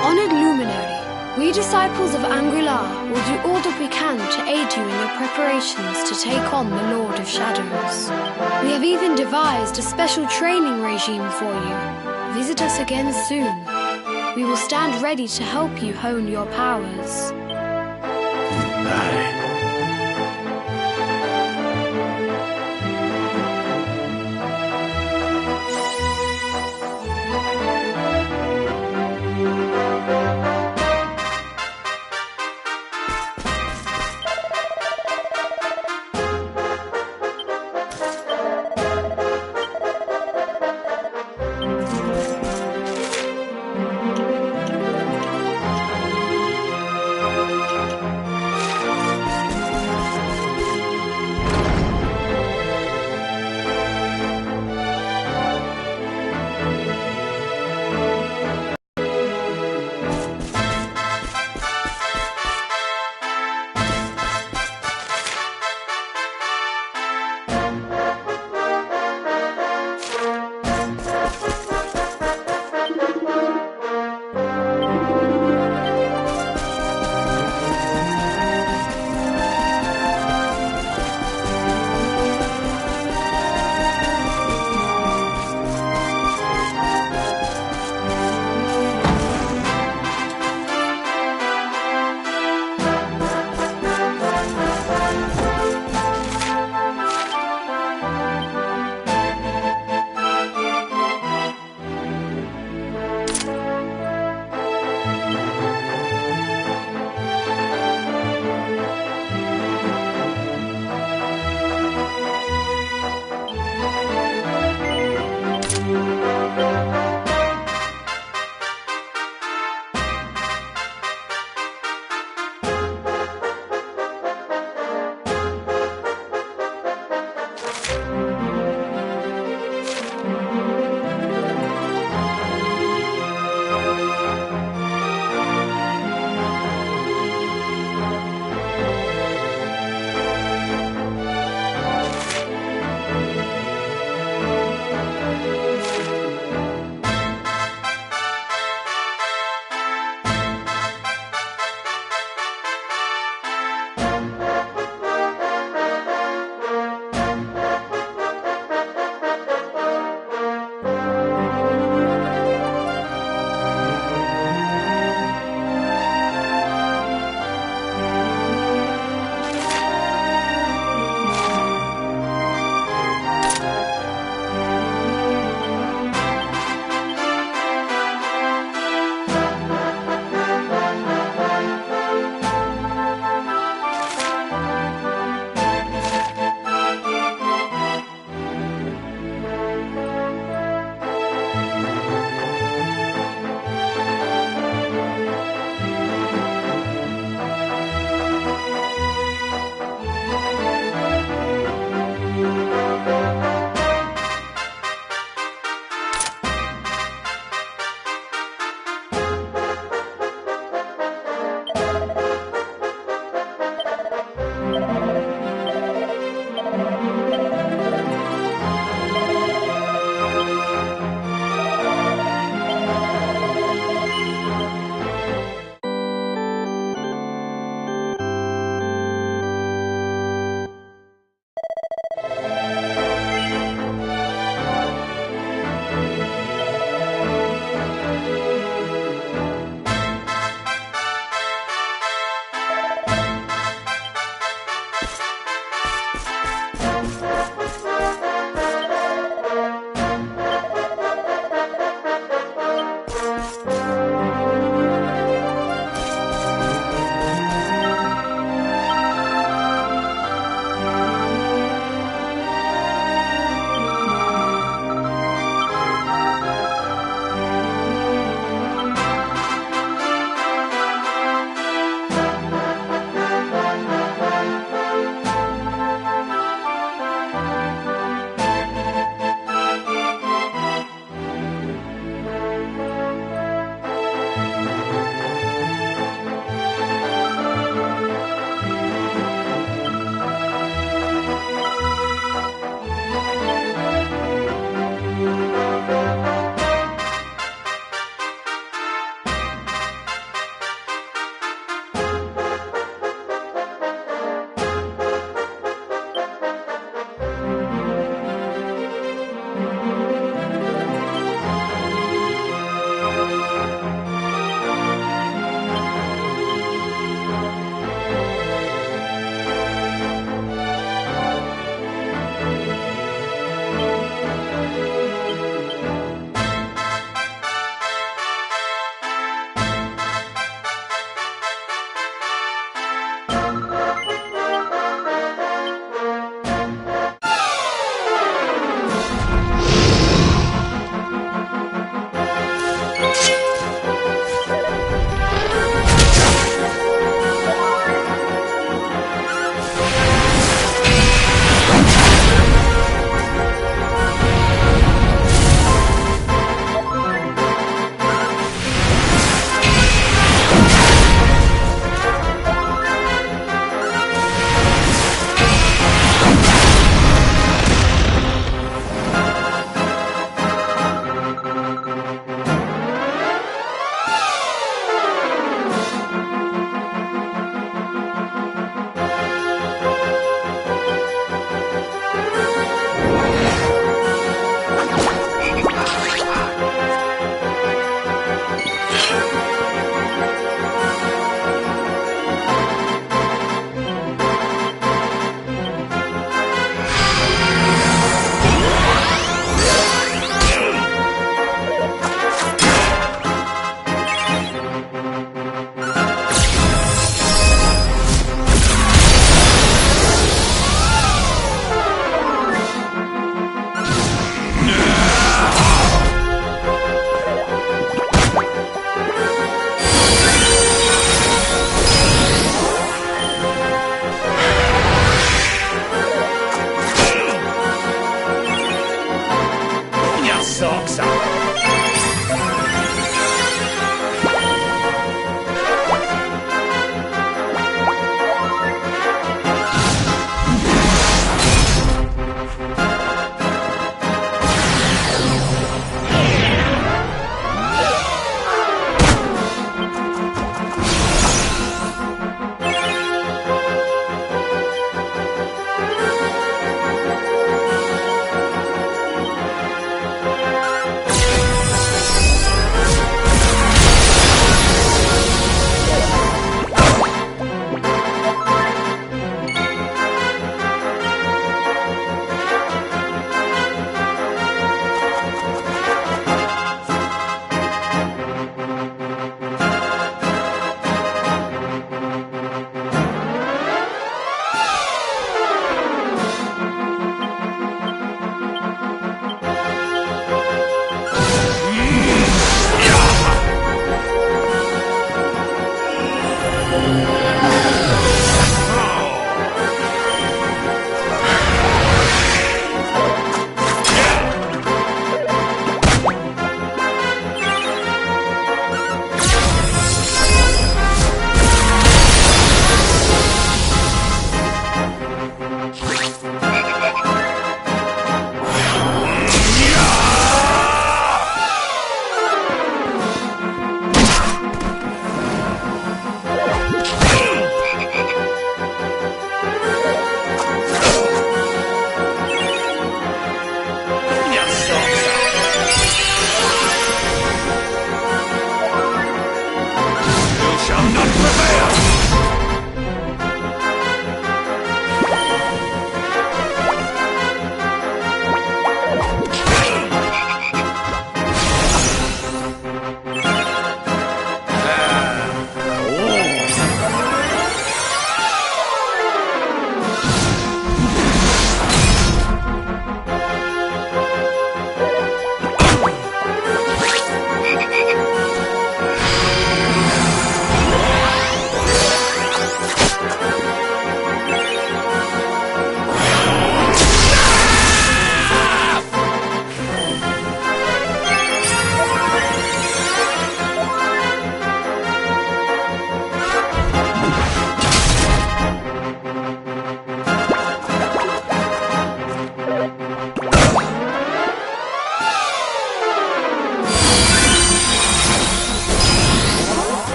Honored Luminary, we disciples of Angri-La will do all that we can to aid you in your preparations to take on the Lord of Shadows. We have even devised a special training regime for you. Visit us again soon. We will stand ready to help you hone your powers. Aye.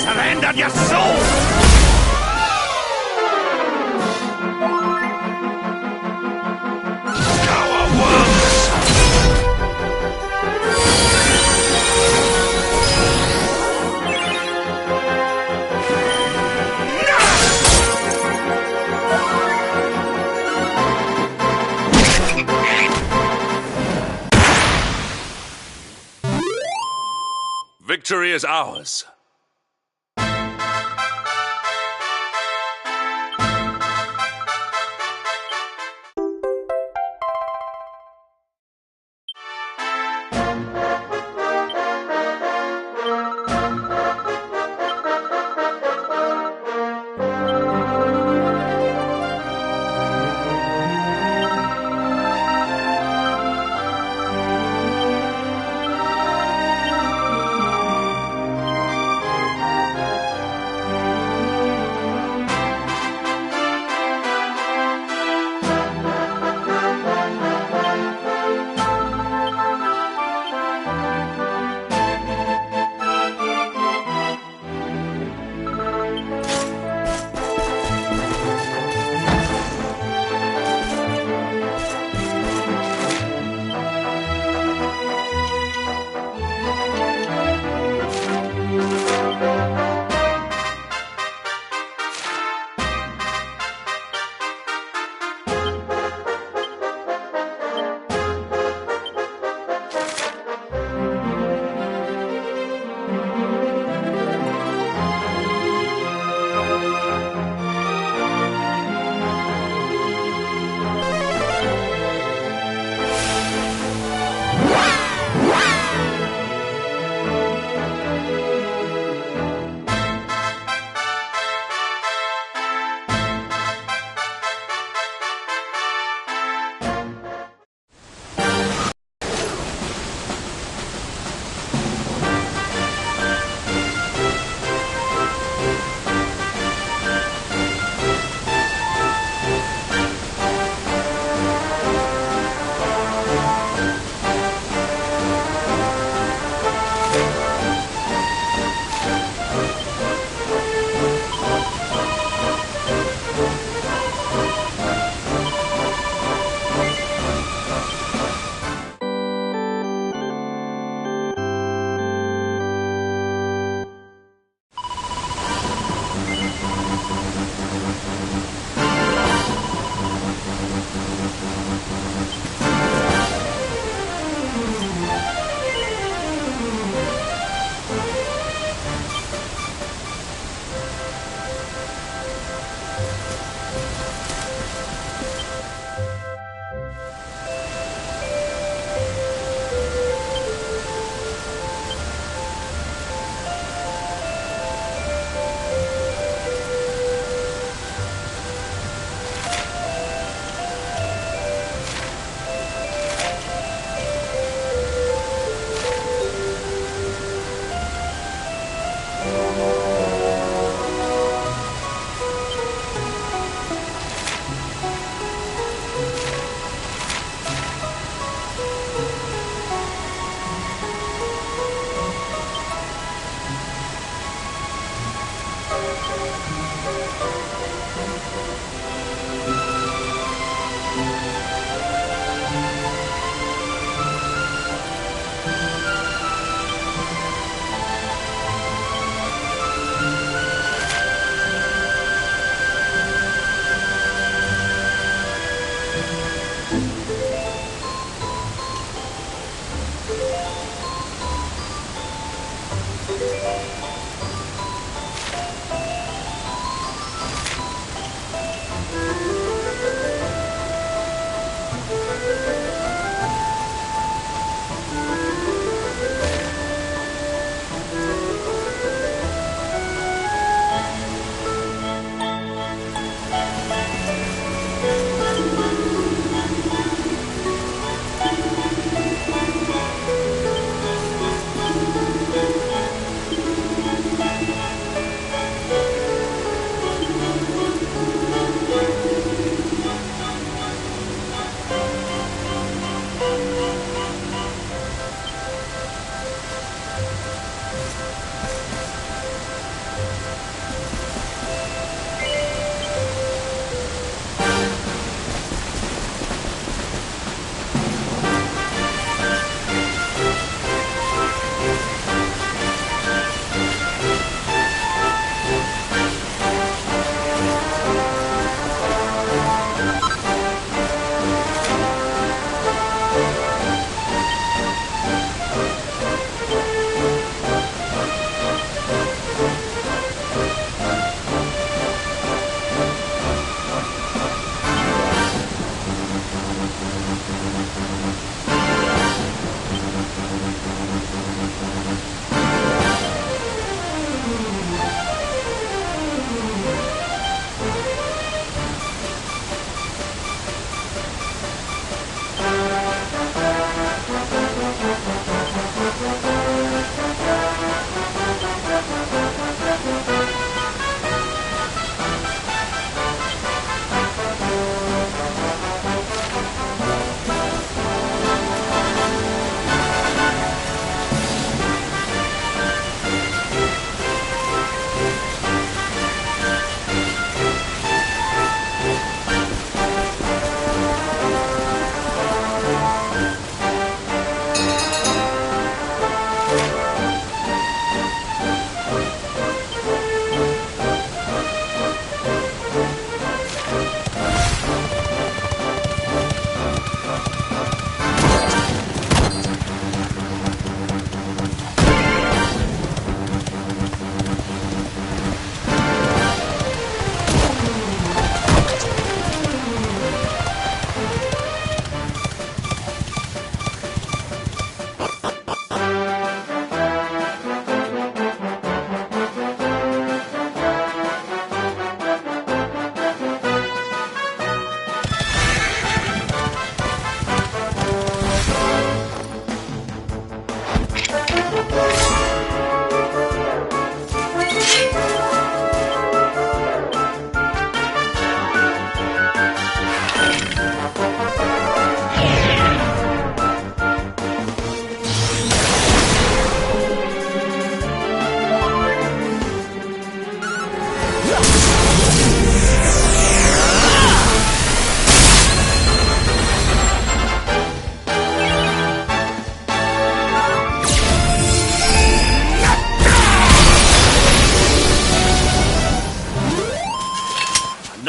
surrender your soul! Victory is ours.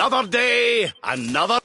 Another day, another...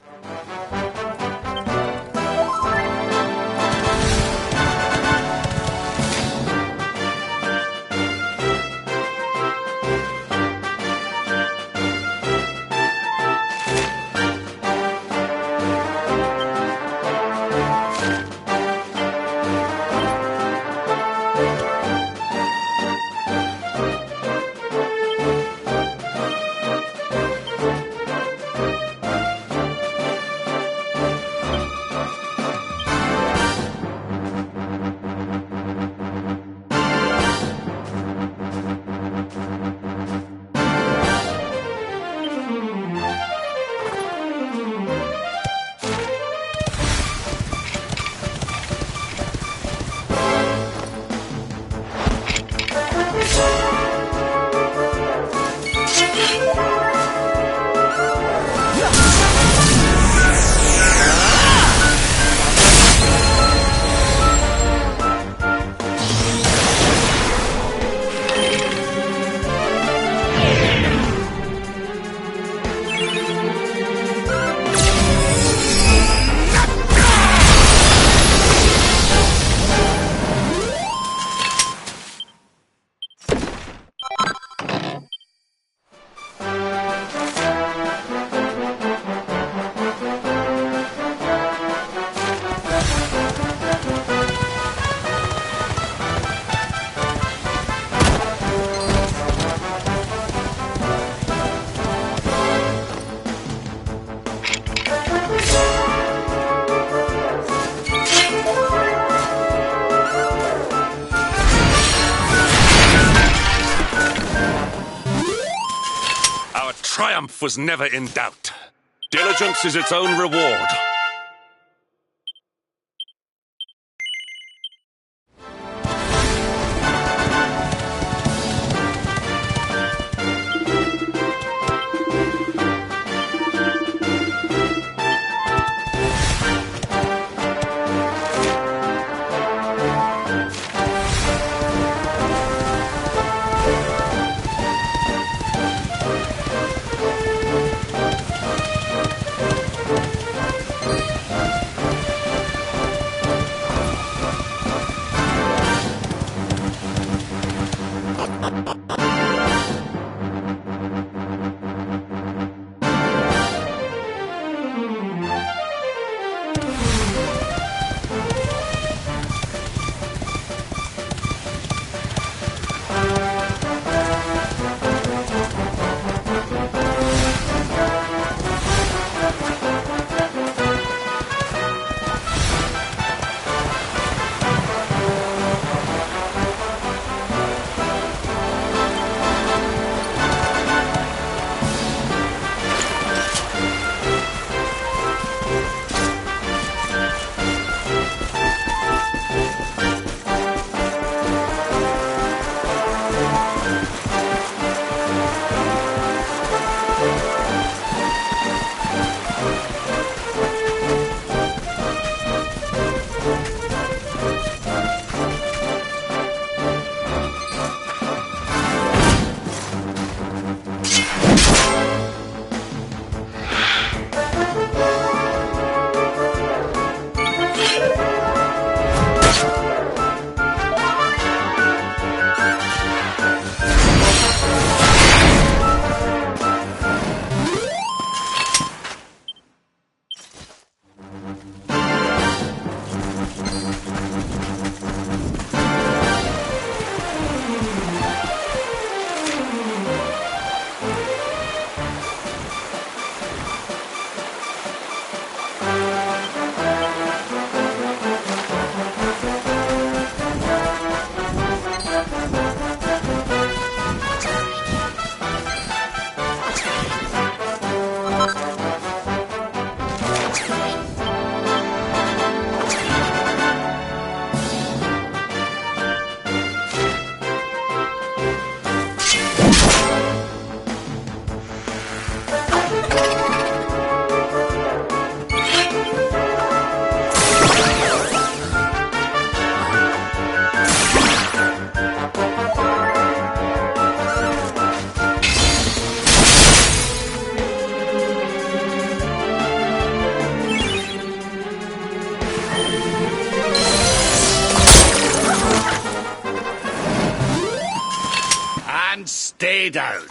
Triumph was never in doubt. Diligence is its own reward. lay down.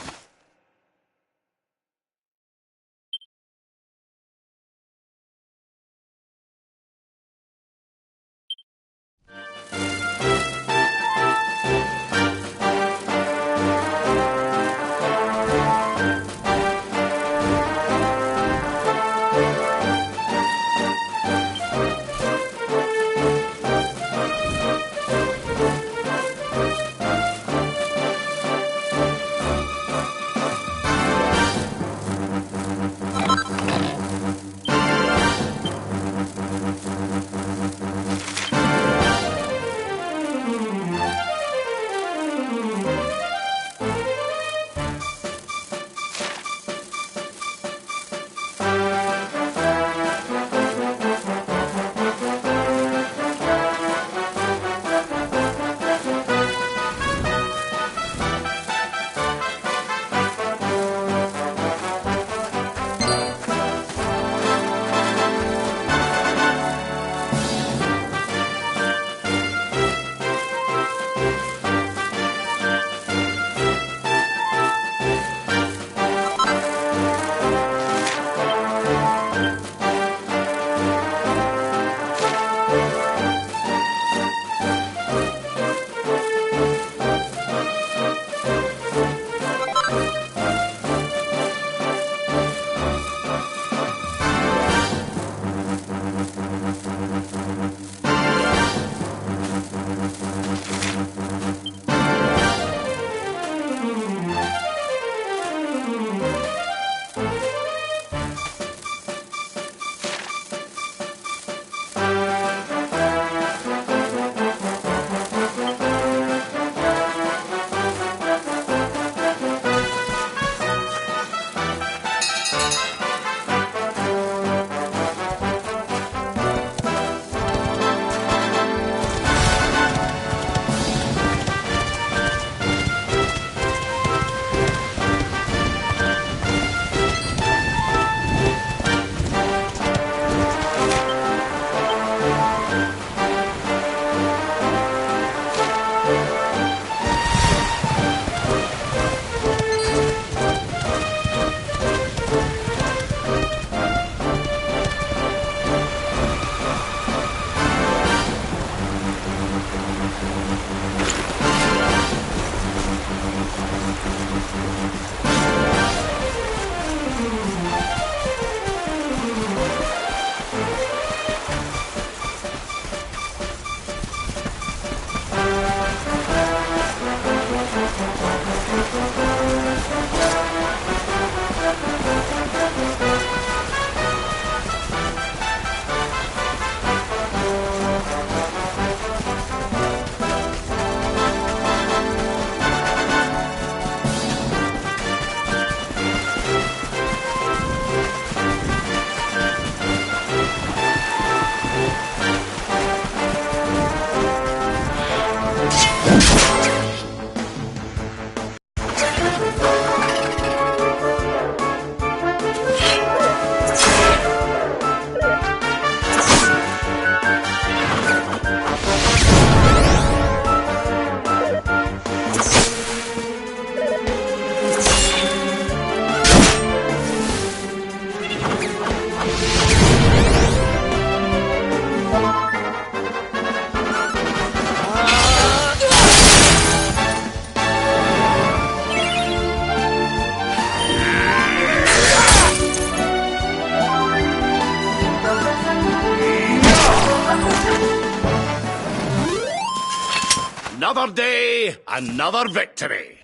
Another day, another victory.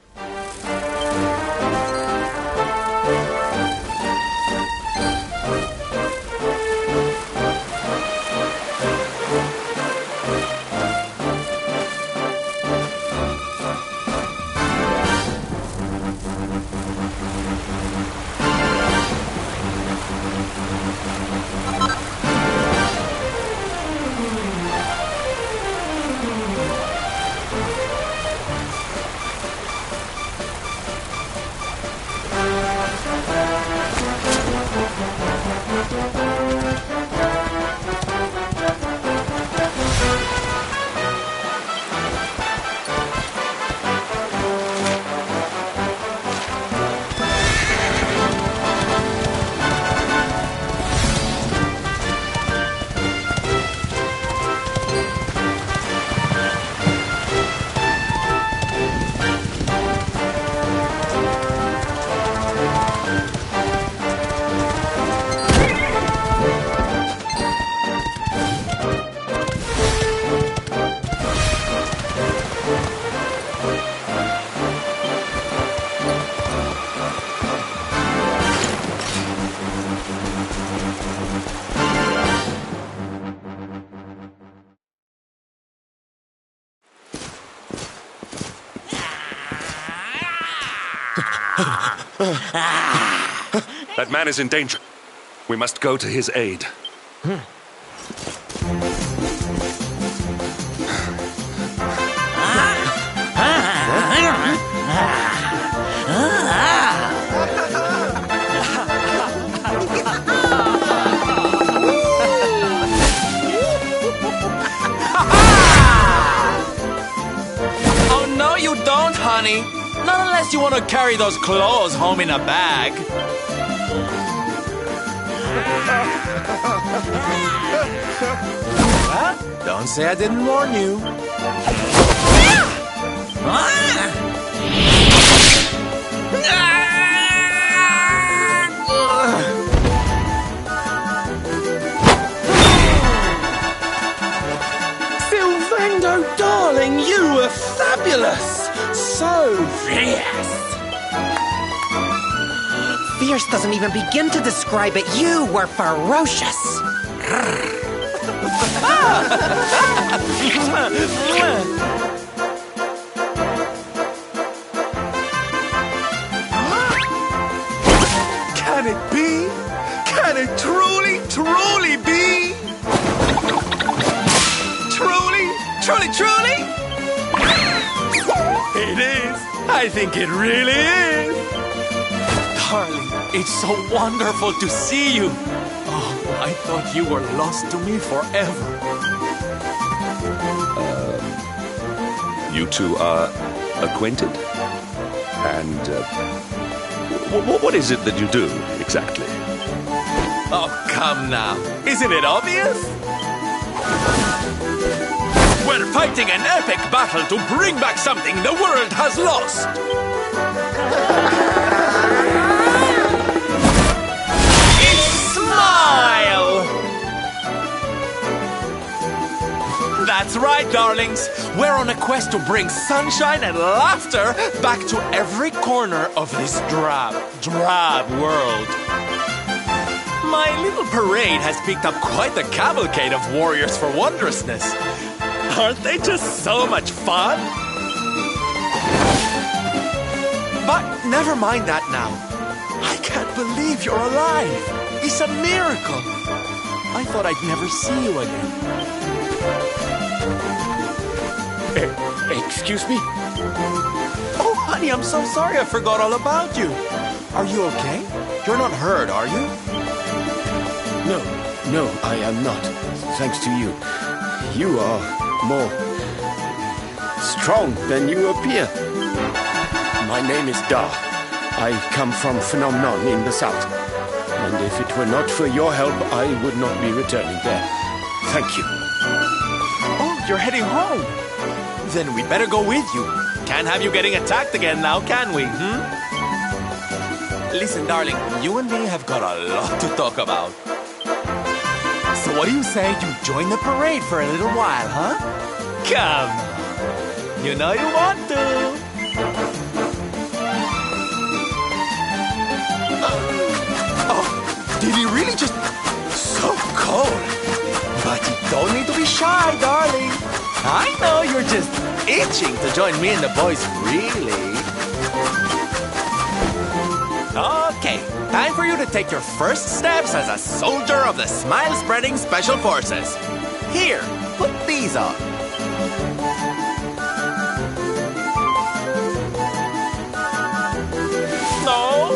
That man is in danger. We must go to his aid. Oh, no, you don't, honey. Not unless you want to carry those clothes home in a bag. Well, don't say I didn't warn you. Sylvando, darling, you were fabulous! So fierce! Fierce doesn't even begin to describe it. You were ferocious. Can it be? Can it truly, truly be? Truly, truly, truly? It is. I think it really is. Darling, it's so wonderful to see you. Oh, I thought you were lost to me forever. You two are acquainted? And what is it that you do, exactly? Oh, come now. Isn't it obvious? We're fighting an epic battle to bring back something the world has lost. It's Smile! That's right, darlings. We're on a quest to bring sunshine and laughter back to every corner of this drab world. My little parade has picked up quite the cavalcade of warriors for wondrousness. Aren't they just so much fun? But never mind that now. I can't believe you're alive. It's a miracle. I thought I'd never see you again. Excuse me? Oh, honey, I'm so sorry I forgot all about you. Are you okay? You're not hurt, are you? No, I am not. Thanks to you. You are more strong than you appear. My name is Da. I come from Phenomenon in the south. And if it were not for your help, I would not be returning there. Thank you. Oh, you're heading home. Then we'd better go with you. Can't have you getting attacked again now, can we? Listen, darling, you and me have got a lot to talk about. So what do you say you join the parade for a little while, huh? Come on. You know you want to. Oh, did he really just... So cold. But you don't need to be shy, darling. I know you're just itching to join me and the boys, really. Okay, time for you to take your first steps as a soldier of the Smile-Spreading Special Forces. Here, put these on. No,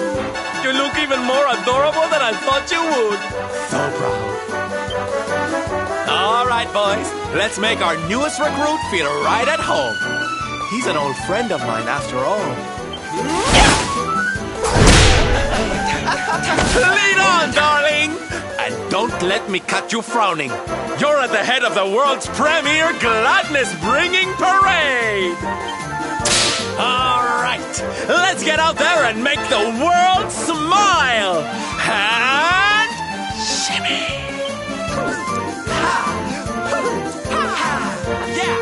you look even more adorable than I thought you would. So proud. All right, boys, let's make our newest recruit feel right at home. He's an old friend of mine, after all. Lead on, darling! And don't let me catch you frowning. You're at the head of the world's premier gladness-bringing parade! All right, let's get out there and make the world smile! And... shimmy! Yeah!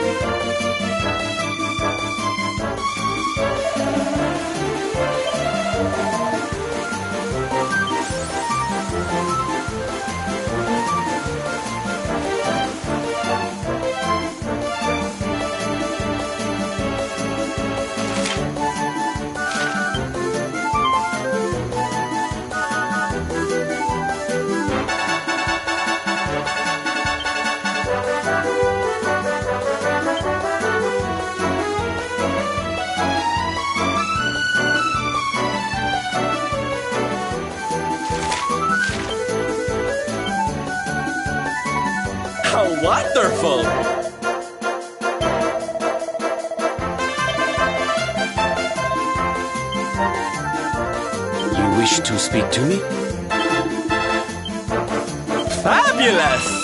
wonderful! You wish to speak to me? Fabulous!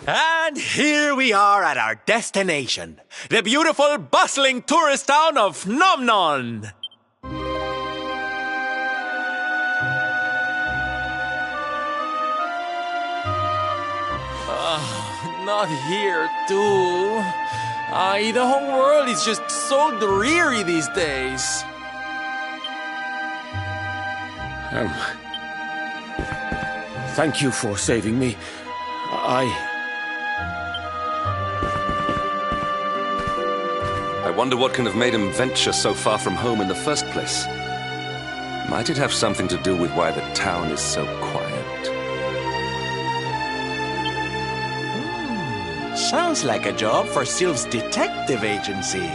And here we are at our destination, the beautiful, bustling tourist town of Nomnon. Not here, too. The whole world is just so dreary these days. Thank you for saving me. I wonder what can have made him venture so far from home in the first place. Might it have something to do with why the town is so quiet? Sounds like a job for Sylph's detective agency.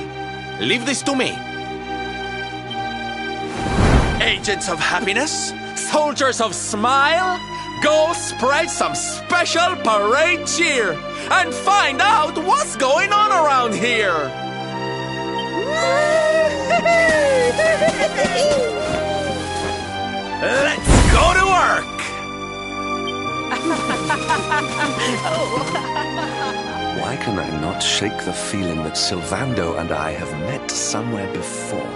Leave this to me. Agents of happiness, soldiers of smile, go spread some special parade cheer and find out what's going on around here. Let's go to work! Why can I not shake the feeling that Sylvando and I have met somewhere before?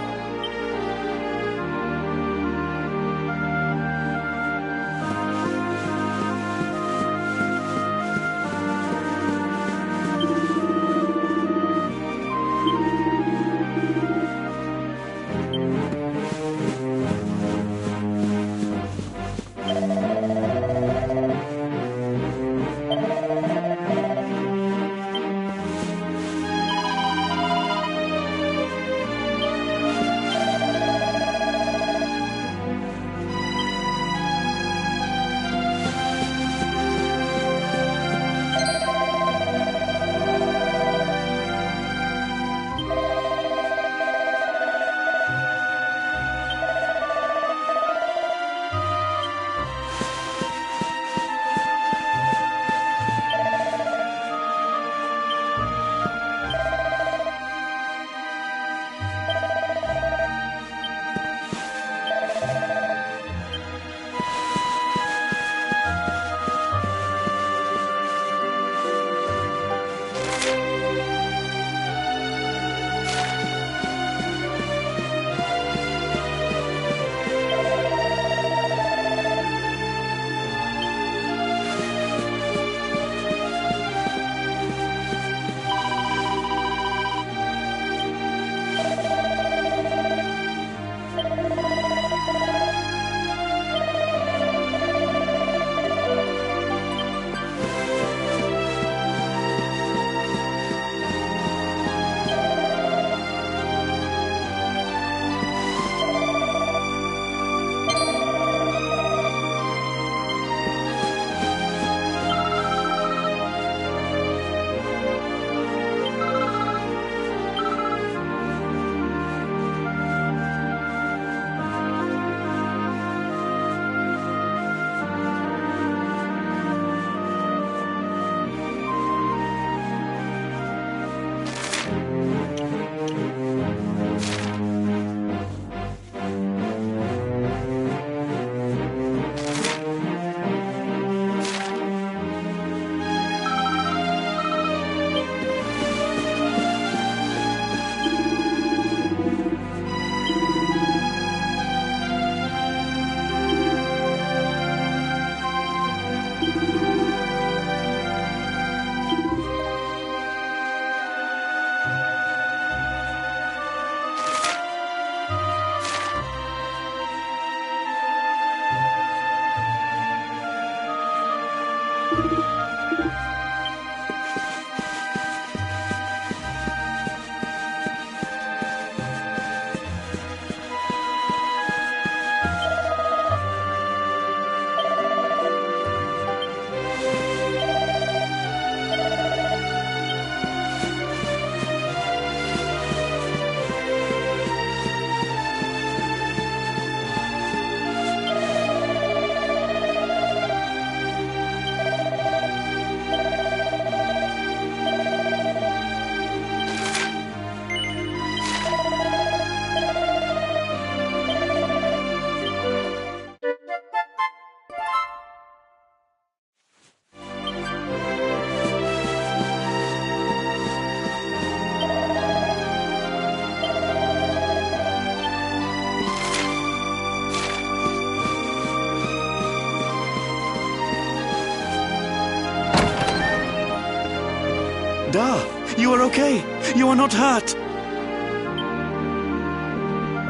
Da, you are okay. You are not hurt.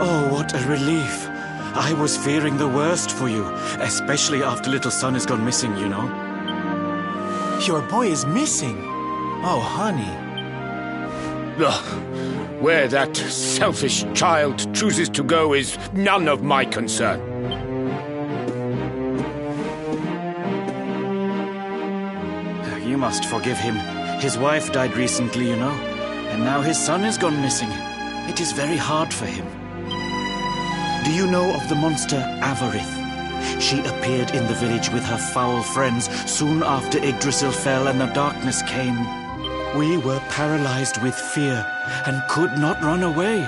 Oh, what a relief. I was fearing the worst for you, especially after little son has gone missing, you know. Your boy is missing. Oh, honey. Ugh. Where that selfish child chooses to go is none of my concern. You must forgive him. His wife died recently, you know, and now his son has gone missing. It is very hard for him. Do you know of the monster Avarith? She appeared in the village with her foul friends soon after Yggdrasil fell and the darkness came. We were paralyzed with fear and could not run away.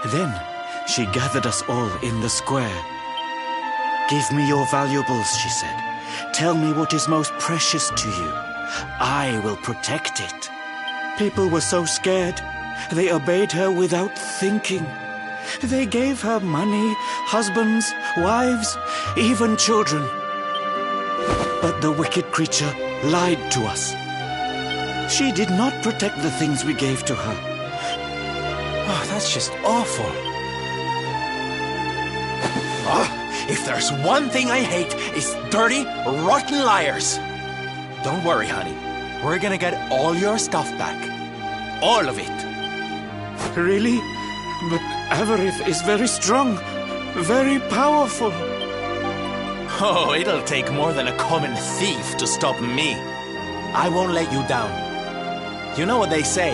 Then she gathered us all in the square. "Give me your valuables," she said. "Tell me what is most precious to you. I will protect it." People were so scared. They obeyed her without thinking. They gave her money, husbands, wives, even children. But the wicked creature lied to us. She did not protect the things we gave to her. Oh, that's just awful. Oh, if there's one thing I hate, it's dirty, rotten liars. Don't worry, honey. We're gonna get all your stuff back. All of it. Really? But Avarith is very strong, very powerful. Oh, it'll take more than a common thief to stop me. I won't let you down. You know what they say?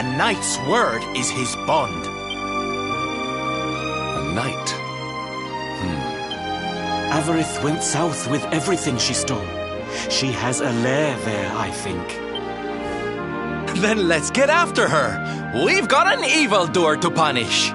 A knight's word is his bond. A knight? Avarith went south with everything she stole. She has a lair there, I think. Then let's get after her. We've got an evildoer to punish.